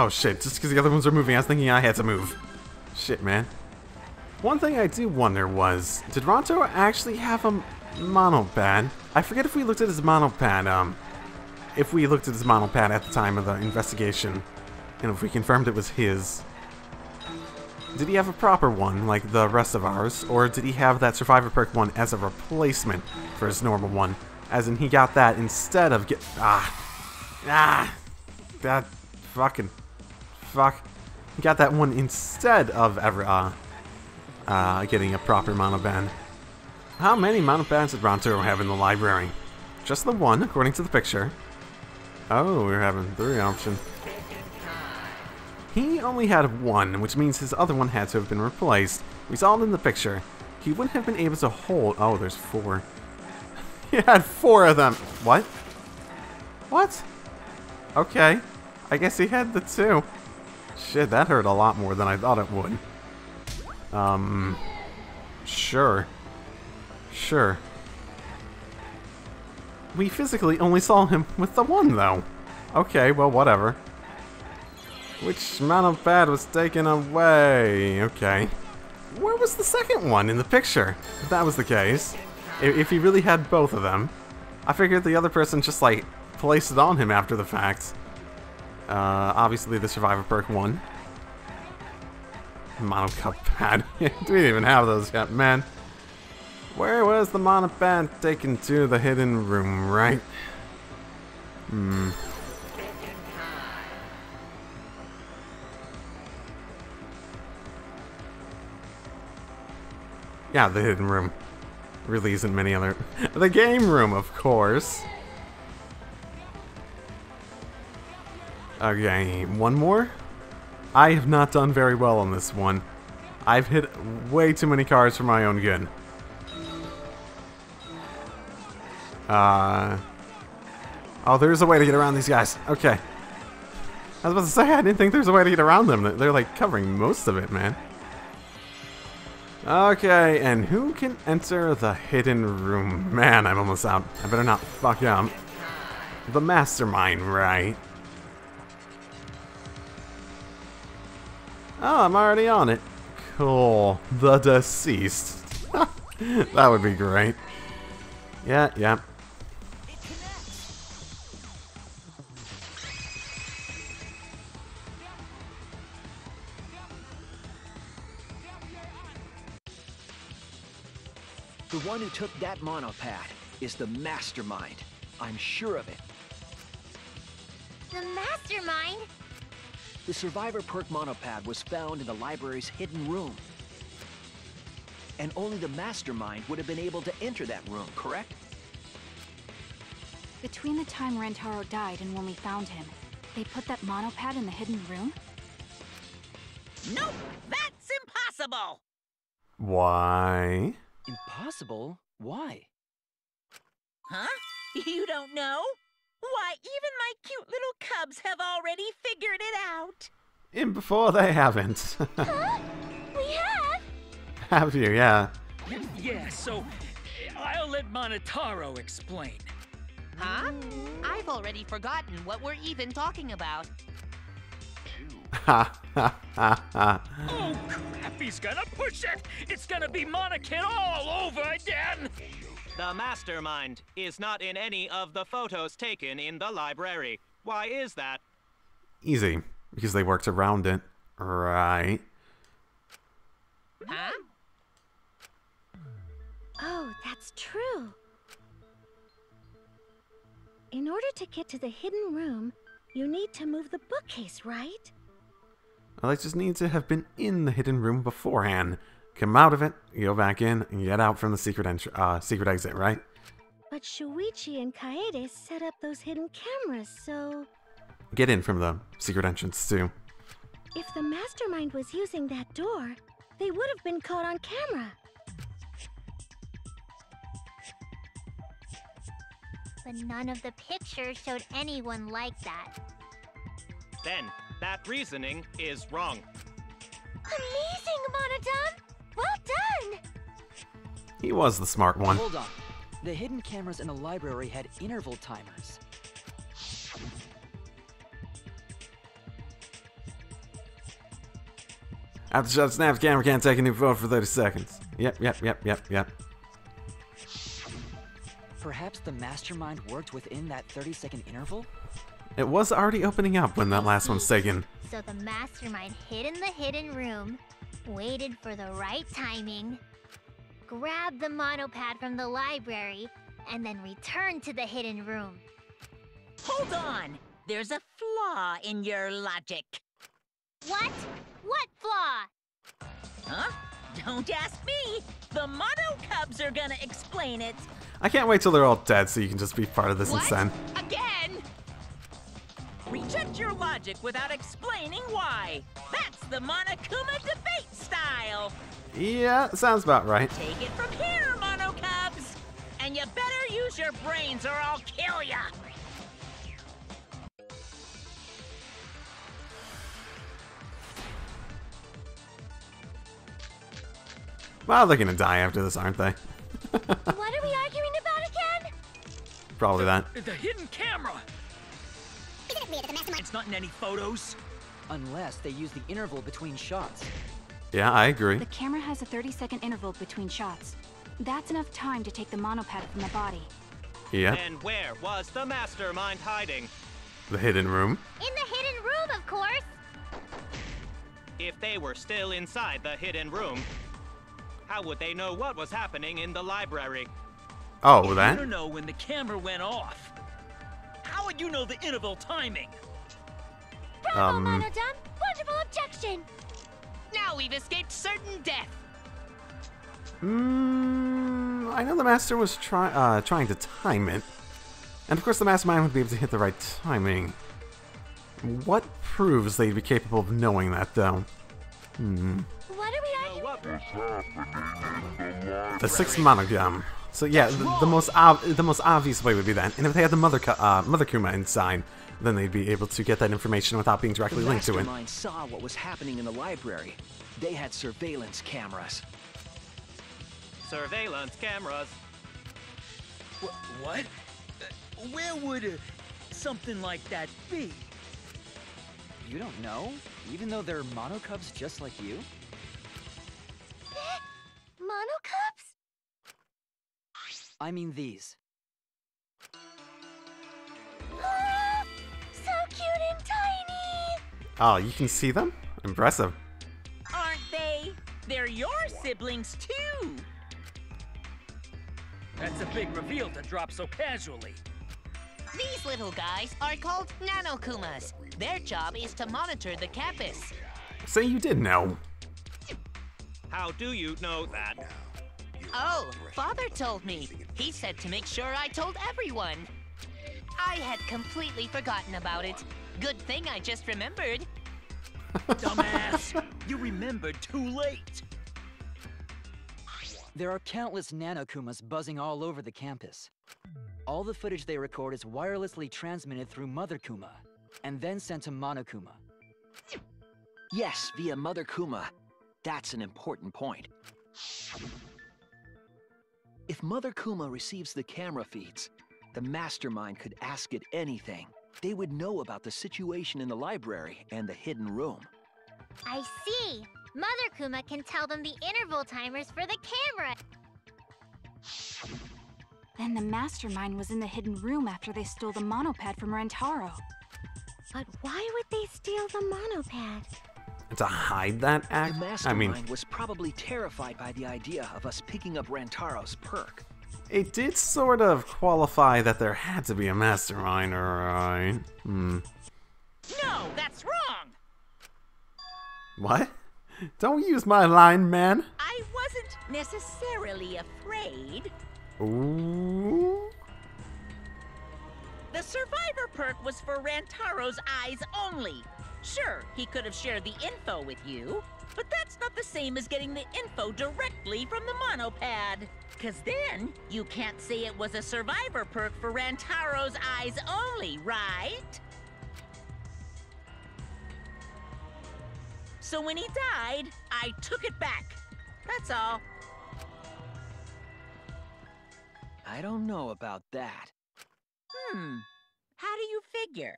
shit, just because the other ones are moving, I was thinking I had to move. Shit, man. One thing I do wonder was, did Rantaro actually have a monopad? I forget if we looked at his monopad, if we looked at his monopad at the time of the investigation, and if we confirmed it was his. Did he have a proper one, like the rest of ours, or did he have that Survivor Perk one as a replacement for his normal one? As in, he got that instead of that fucking, fuck. He got that one instead of ever getting a proper monoband. How many monobands did Rantaro have in the library? Just the one, according to the picture. Oh, we're having 3 options. He only had 1, which means his other one had to have been replaced. We saw it in the picture. He wouldn't have been able to hold... Oh, there's 4. He had 4 of them. What? What? Okay. I guess he had the 2. Shit, that hurt a lot more than I thought it would. Sure. Sure. We physically only saw him with the 1, though. Okay, well, whatever. Which monopad was taken away? Okay. Where was the second one in the picture? If that was the case. If he really had both of them. I figured the other person just, like, placed it on him after the fact. Obviously the Survivor perk won. Monocup pad. Do we even have those yet, man? Where was the monopad taken to? The hidden room, right? Yeah, the hidden room. Really isn't many other... The game room, of course. Okay, one more? I have not done very well on this one. I've hit way too many cards for my own good. Oh, there's a way to get around these guys. Okay. I was about to say, I didn't think there was a way to get around them. They're like covering most of it, man. Okay, and who can enter the hidden room? Man, I'm almost out. I better not fuck up. The mastermind, right? Oh, I'm already on it. Cool. The deceased. That would be great. Yeah. The one who took that monopad is the mastermind. I'm sure of it. The mastermind? The Survivor perk monopad was found in the library's hidden room. And only the mastermind would have been able to enter that room, correct? Between the time Rentaro died and when we found him, they put that monopad in the hidden room? Nope! That's impossible! Why? Impossible? Why? Huh? You don't know? Why, even my cute little cubs have already figured it out. In before they haven't. Huh? We have? Have you, yeah. Yeah, so I'll let Monotaro explain. Huh? I've already forgotten what we're even talking about. Ha ha ha ha. Oh crap, he's gonna push it! It's gonna be Monokid all over again! The mastermind is not in any of the photos taken in the library. Why is that? Easy, because they worked around it, right? Huh? Oh, that's true. In order to get to the hidden room, you need to move the bookcase, right? Well, they just need to have been in the hidden room beforehand. Come out of it, go back in, and get out from the secret exit, right? But Shuichi and Kaede set up those hidden cameras, so... Get in from the secret entrance, too. If the mastermind was using that door, they would have been caught on camera. But none of the pictures showed anyone like that. Then, that reasoning is wrong. Amazing, Monodon! Well done! He was the smart one. Hold on. The hidden cameras in the library had interval timers. After the shot snaps, camera can't take a new photo for 30 seconds. Yep. Perhaps the mastermind worked within that 30-second interval? It was already opening up when that last one's taken. So the mastermind hid in the hidden room, waited for the right timing, grabbed the monopad from the library, and then returned to the hidden room. Hold on! There's a flaw in your logic. What? What flaw? Huh? Don't ask me. The Mono Cubs are gonna explain it. I can't wait till they're all dead so you can just be part of this instead. Again? Reject your logic without explaining why. That's the Monokuma debate style. Yeah, sounds about right. Take it from here, Mono Cubs. And you better use your brains or I'll kill ya. Well, they're gonna die after this, aren't they? What are we arguing about again? Probably that. The hidden camera! It's not in any photos. Unless they use the interval between shots. Yeah, I agree. The camera has a 30-second interval between shots. That's enough time to take the monopad from the body. Yeah. And where was the mastermind hiding? The hidden room. In the hidden room, of course. If they were still inside the hidden room, how would they know what was happening in the library? Oh, You that? don't know when the camera went off. How would you know the interval timing? Bravo, Monodum. Wonderful objection. Now we've escaped certain death. I know the master was trying to time it. And of course the mastermind would be able to hit the right timing. What proves they'd be capable of knowing that, though? What are we arguing? The sixth monogam. So yeah, the most obvious way would be that. And if they had the Mother Kuma inside, then they'd be able to get that information without being directly linked to it. The mastermind saw what was happening in the library. They had surveillance cameras. Surveillance cameras. What? Where would something like that be? You don't know? Even though they're Mono Cubs just like you? Mono Cubs? I mean these. Ah, so cute and tiny! Oh, you can see them? Impressive. Aren't they? They're your siblings too. That's a big reveal to drop so casually. These little guys are called Nanokumas. Their job is to monitor the campus. Say you did know. How do you know that? Oh, Father told me. He said to make sure I told everyone. I had completely forgotten about it. Good thing I just remembered. Dumbass! You remembered too late. There are countless Nanokumas buzzing all over the campus. All the footage they record is wirelessly transmitted through Mother Kuma, and then sent to Monokuma. Yes, via Mother Kuma. That's an important point. If Mother Kuma receives the camera feeds, the mastermind could ask it anything. They would know about the situation in the library and the hidden room. I see. Mother Kuma can tell them the interval timers for the camera. Then the mastermind was in the hidden room after they stole the monopad from Rentaro. But why would they steal the monopad? To hide that The act? mastermind was probably terrified by the idea of us picking up Rantaro's perk. It did sort of qualify that there had to be a mastermind, right? No, that's wrong. What? Don't use my line, man. I wasn't necessarily afraid. Ooh. The survivor perk was for Rantaro's eyes only. Sure, he could have shared the info with you, but that's not the same as getting the info directly from the monopad. Cause then, you can't say it was a survivor perk for Rantaro's eyes only, right? So when he died, I took it back. That's all. I don't know about that. How do you figure?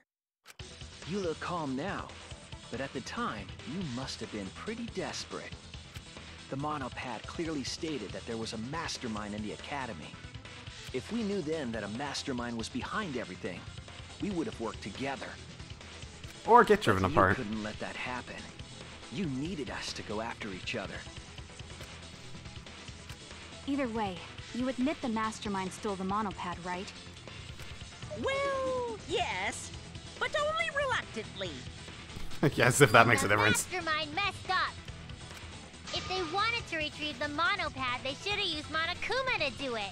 You look calm now, but at the time, you must have been pretty desperate. The monopad clearly stated that there was a mastermind in the academy. If we knew then that a mastermind was behind everything, we would have worked together. Or get driven But apart. You couldn't let that happen. You needed us to go after each other. Either way, you admit the mastermind stole the monopad, right? Well, yes, but only reluctantly. Yes, if that makes a difference. The mastermind messed retrieve the monopad, they should have used Monokuma to do it.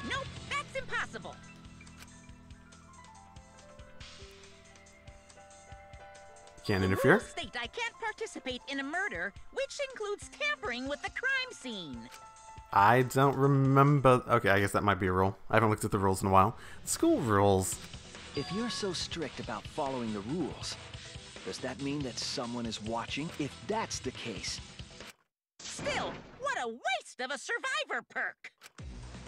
Nope, that's impossible. Can't interfere. Rules state I can't participate in a murder, which includes tampering with the crime scene. I don't remember. Okay, I guess that might be a rule. I haven't looked at the rules in a while. School rules. If you're so strict about following the rules, does that mean that someone is watching? If that's the case... Still, what a waste of a survivor perk!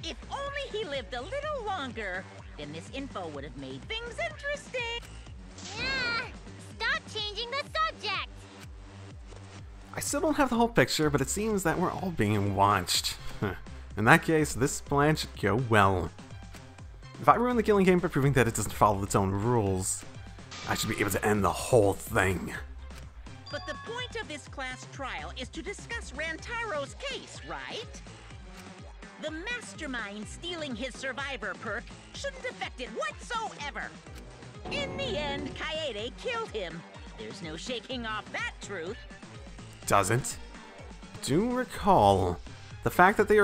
If only he lived a little longer, then this info would have made things interesting. Yeah, stop changing the subject! I still don't have the whole picture, but it seems that we're all being watched. In that case, this plan should go well. If I ruin the killing game by proving that it doesn't follow its own rules, I should be able to end the whole thing. But the point of this class trial is to discuss Rantaro's case, right? The mastermind stealing his survivor perk shouldn't affect it whatsoever. In the end, Kaede killed him. There's no shaking off that truth. Doesn't. Do recall, the fact that they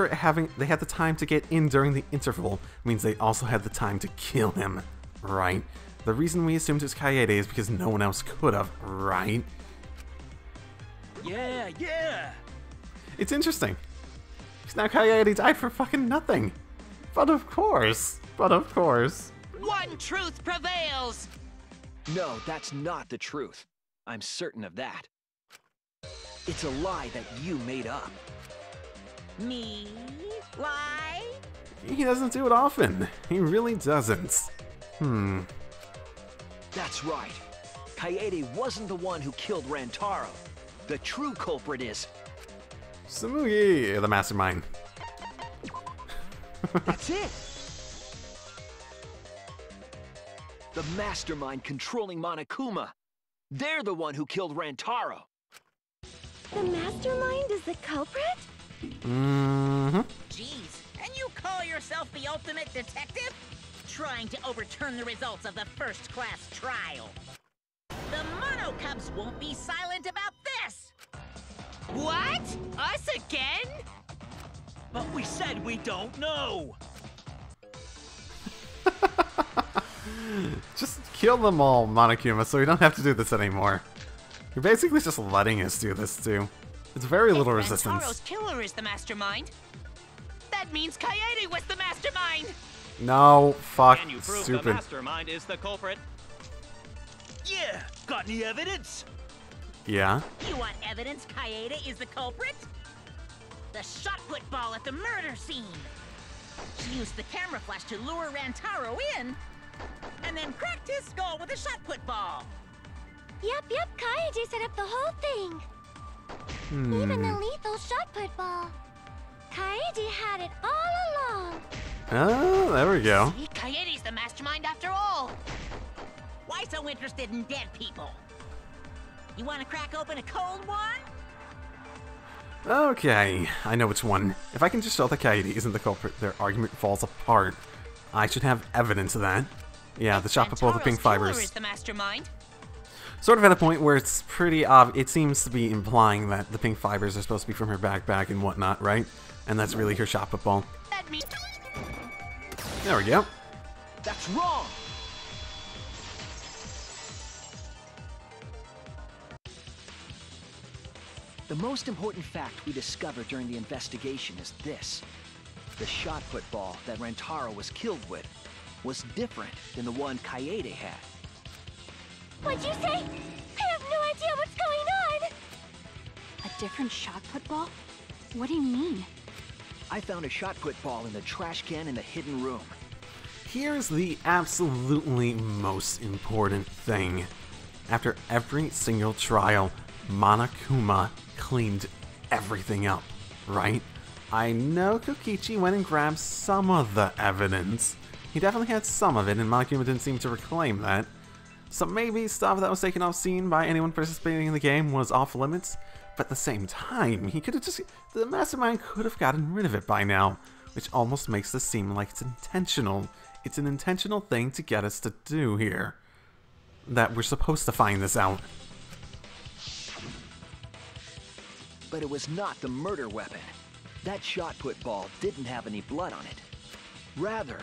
had the time to get in during the interval means they also had the time to kill him, right? The reason we assumed it was Kaede is because no one else could have, right? Yeah. It's interesting. Because now Kaede died for fucking nothing. But of course. One truth prevails! No, that's not the truth. I'm certain of that. It's a lie that you made up. Me? Lie? He doesn't do it often. He really doesn't. That's right. Kaede wasn't the one who killed Rantaro. The true culprit is... Tsumugi, the mastermind. That's it! The mastermind controlling Monokuma. They're the one who killed Rantaro. The mastermind is the culprit? Mm-hmm. Jeez, and you call yourself the ultimate detective? Trying to overturn the results of the first class trial. The Mono Cubs won't be silent about this! What? Us again? But we said we don't know. Just kill them all, Monokuma, so we don't have to do this anymore. You're basically just letting us do this, too. It's very little resistance. Rantaro's killer is the mastermind. That means Kaede was the mastermind! No, fuck, Can you prove the stupid. mastermind is the culprit? Yeah, got any evidence? Yeah? You want evidence Kaede is the culprit? The shot put ball at the murder scene. She used the camera flash to lure Rantaro in, and then cracked his skull with a shot put ball. Yep, Kaede set up the whole thing. Even the lethal shot put ball. Kaede had it all along. Oh, there we go. See, Kaede's the mastermind after all. Why so interested in dead people? You want to crack open a cold one? Okay, I know which one. If I can just show that Kaede isn't the culprit, their argument falls apart. I should have evidence of that. Yeah, the shot put ball, the pink fibers. Is the mastermind. Sort of at a point where it's pretty obvious. It seems to be implying that the pink fibers are supposed to be from her backpack and whatnot, right? And that's really her shot put ball. That means... There we go. That's wrong! The most important fact we discovered during the investigation is this. The shot put ball that Rantaro was killed with was different than the one Kaede had. What'd you say? I have no idea what's going on! A different shot put ball? What do you mean? I found a shot put ball in the trash can in the hidden room. Here's the absolutely most important thing. After every single trial, Monokuma cleaned everything up, right? I know Kokichi went and grabbed some of the evidence. He definitely had some of it, and Monokuma didn't seem to reclaim that. So maybe stuff that was taken off scene by anyone participating in the game was off limits, but at the same time, he could have just... the mastermind could have gotten rid of it by now, which almost makes this seem like it's intentional. It's an intentional thing to get us to do here. That we're supposed to find this out. But it was not the murder weapon. That shot put ball didn't have any blood on it. Rather,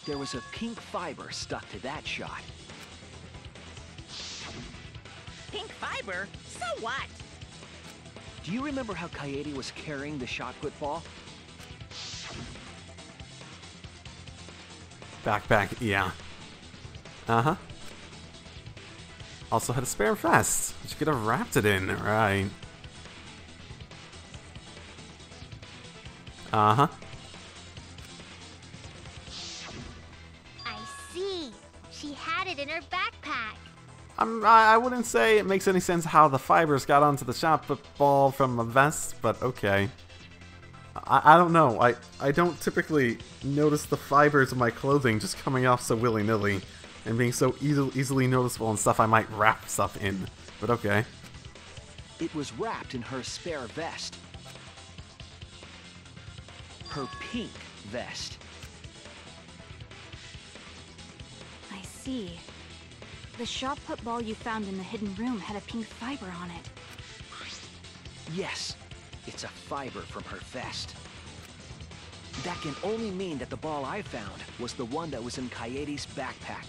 there was a pink fiber stuck to that shot. Pink fiber? So what? Do you remember how Kaede was carrying the shot put ball? Backpack, yeah. Uh-huh. Also had a spare vest, which you could have wrapped it in, right? Uh-huh. I see. She had it in her backpack. I wouldn't say it makes any sense how the fibers got onto the shot put ball from a vest, but okay. I don't know. I don't typically notice the fibers of my clothing just coming off so willy-nilly and being so easily noticeable and stuff I might wrap stuff in. But okay. It was wrapped in her spare vest. Her pink vest. I see. The shot put ball you found in the hidden room had a pink fiber on it. Yes, it's a fiber from her vest. That can only mean that the ball I found was the one that was in Kaede's backpack.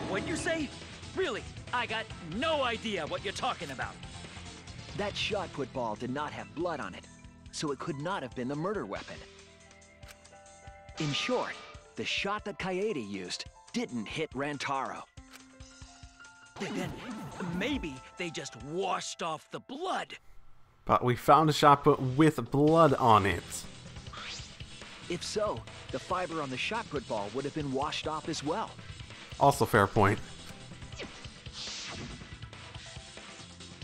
What'd you say? Really? I got no idea what you're talking about. That shot put ball did not have blood on it, so it could not have been the murder weapon. In short, the shot that Kaede used didn't hit Rantaro. Then maybe they just washed off the blood. But we found a shot put with blood on it. If so, the fiber on the shot put ball would have been washed off as well. Also fair point.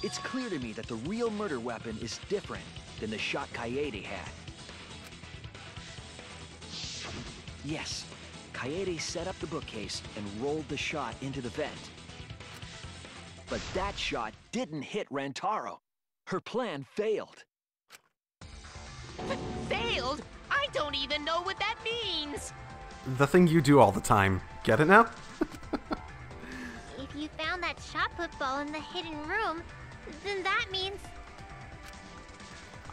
It's clear to me that the real murder weapon is different than the shot Kaede had. Yes, Kaede set up the bookcase and rolled the shot into the vent. But that shot didn't hit Rantaro. Her plan failed. Failed? I don't even know what that means! The thing you do all the time. Get it now? If you found that shot put ball in the hidden room, then that means...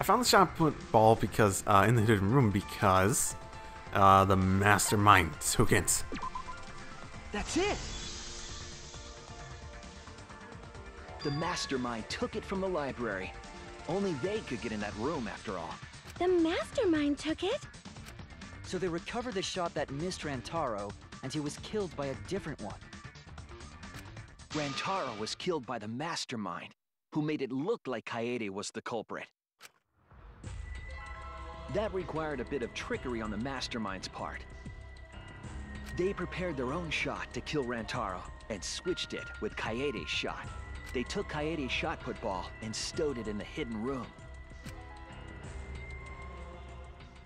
I found the shot put ball because, in the hidden room because, the mastermind took it. That's it! The mastermind took it from the library. Only they could get in that room after all. The mastermind took it? So they recovered the shot that missed Rantaro, and he was killed by a different one. Rantaro was killed by the mastermind, who made it look like Kaede was the culprit. That required a bit of trickery on the mastermind's part. They prepared their own shot to kill Rantaro and switched it with Kaede's shot. They took Kaede's shot put ball and stowed it in the hidden room.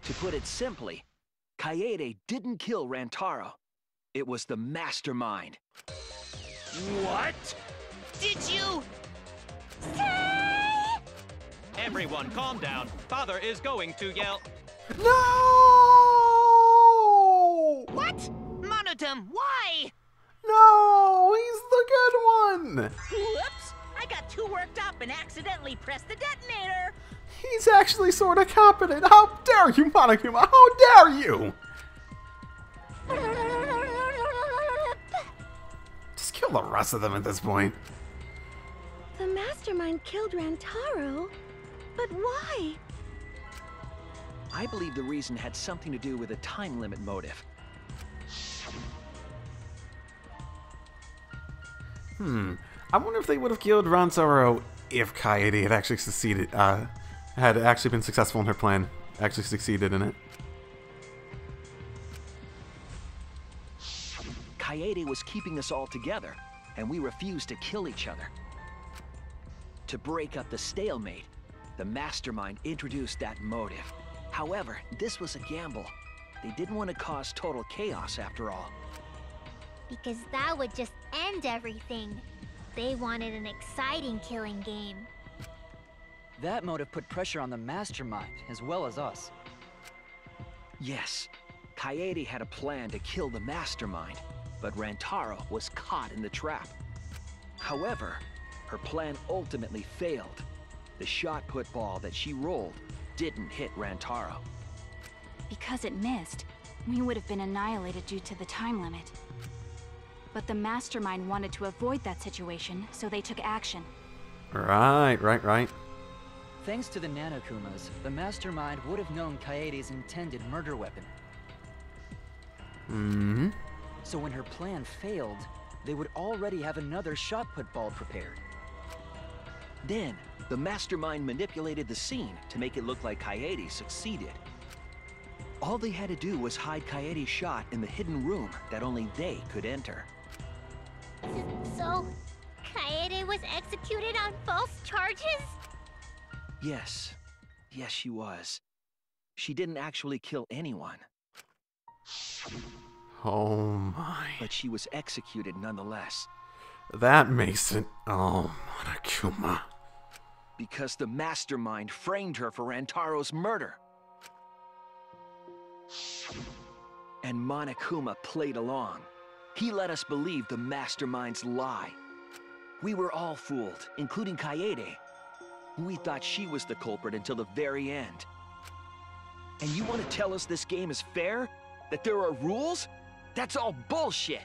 To put it simply, Kaede didn't kill Rantaro. It was the mastermind. What? Did you? Everyone, calm down. Father is going to yell. No! What? Monodum, why? No! He's the good one! Whoops! I got too worked up and accidentally pressed the detonator. He's actually sort of competent. How dare you, Monokuma? How dare you? Just kill the rest of them at this point. The mastermind killed Rantaro? But why? I believe the reason had something to do with a time limit motive. I wonder if they would have killed Rantaro if Kaede had actually succeeded, had actually been successful in her plan, actually succeeded in it. Kaede was keeping us all together, and we refused to kill each other. To break up the stalemate, the mastermind introduced that motive. However, this was a gamble. They didn't want to cause total chaos after all. Because that would just end everything. They wanted an exciting killing game. That motive put pressure on the mastermind, as well as us. Yes, Kaede had a plan to kill the mastermind, but Rantaro was caught in the trap. However, her plan ultimately failed. The shot put ball that she rolled didn't hit Rantaro. Because it missed, we would have been annihilated due to the time limit. But the mastermind wanted to avoid that situation, so they took action. Right. Thanks to the Nanokumas, the mastermind would have known Kaede's intended murder weapon. So when her plan failed, they would already have another shot put ball prepared. Then, the mastermind manipulated the scene to make it look like Kaede succeeded. All they had to do was hide Kaede's shot in the hidden room that only they could enter. So, Kaede was executed on false charges? Yes, she was. She didn't actually kill anyone. Oh my. But she was executed nonetheless. That makes it... Oh, Monokuma. Because the mastermind framed her for Rantaro's murder. And Monokuma played along. He let us believe the mastermind's lie. We were all fooled, including Kaede. We thought she was the culprit until the very end. And you want to tell us this game is fair? That there are rules? That's all bullshit!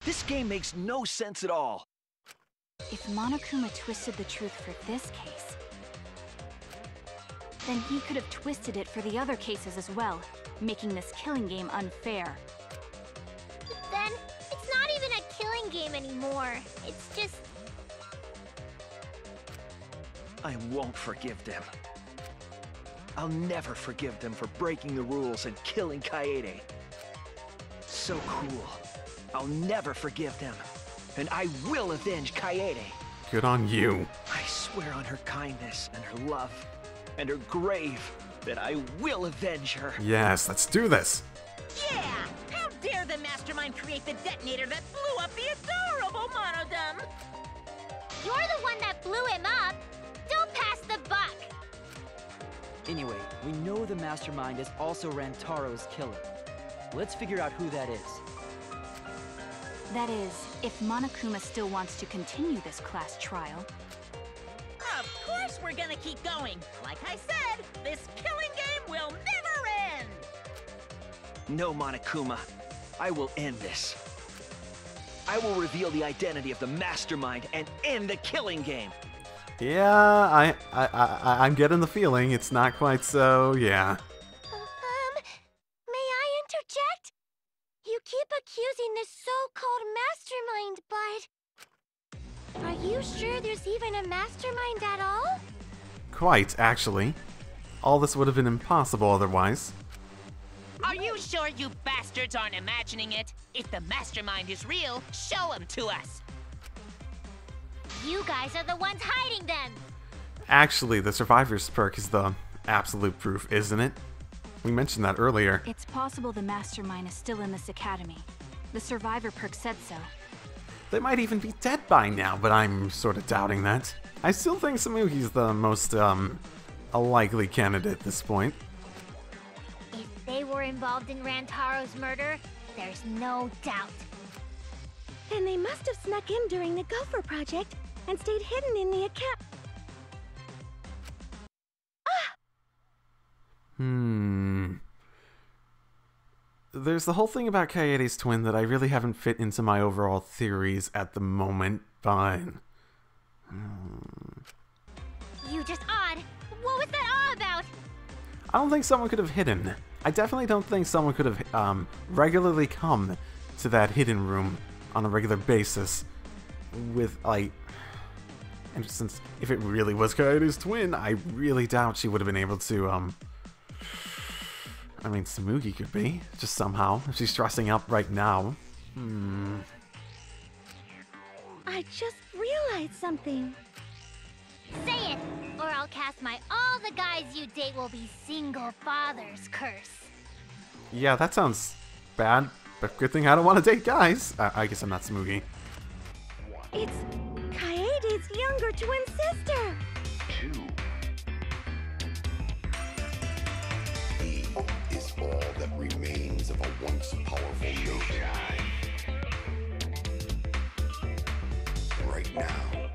This game makes no sense at all. If Monokuma twisted the truth for this case, then he could have twisted it for the other cases as well, making this killing game unfair. Then, it's not even a killing game anymore. It's just... I won't forgive them. I'll never forgive them for breaking the rules and killing Kaede. So cruel. I'll never forgive them. And I will avenge Kaede. Good on you. I swear on her kindness and her love and her grave that I will avenge her. Yes, let's do this. Yeah! How dare the mastermind create the detonator that blew up the adorable Monodum? You're the one that blew him up! Don't pass the buck! Anyway, we know the mastermind is also Rantaro's killer. Let's figure out who that is. That is, if Monokuma still wants to continue this class trial. Of course we're gonna keep going. Like I said, this killing game will never end! No, Monokuma. I will end this. I will reveal the identity of the mastermind and end the killing game. Yeah, I'm getting the feeling it's not quite so, yeah. May I interject? You keep accusing this so-called mastermind, but... Are you sure there's even a mastermind at all? Quite, actually. All this would have been impossible otherwise. Are you sure you bastards aren't imagining it? If the mastermind is real, show him to us. You guys are the ones hiding them! Actually, the Survivor's perk is the absolute proof, isn't it? We mentioned that earlier. It's possible the mastermind is still in this academy. The Survivor perk said so. They might even be dead by now, but I'm sort of doubting that. I still think Samugi's the most, a likely candidate at this point. If they were involved in Rantaro's murder, there's no doubt. Then they must have snuck in during the Gopher Project and stayed hidden in the account. There's the whole thing about Kaede's twin that I really haven't fit into my overall theories at the moment, but... You just odd. What was that all about? I don't think someone could have hidden. I definitely don't think someone could have regularly come to that hidden room on a regular basis with, like... And since if it really was Kaede's twin, I really doubt she would have been able to, I mean, Samugi could be, just somehow, if she's dressing up right now. I just realized something. Say it, or I'll cast my all the guys you date will be single fathers curse. Yeah, that sounds bad, but good thing I don't want to date guys. I guess I'm not Samugi. It's Kaede's younger twin sister. He is all that remains of a once powerful nation. Right now,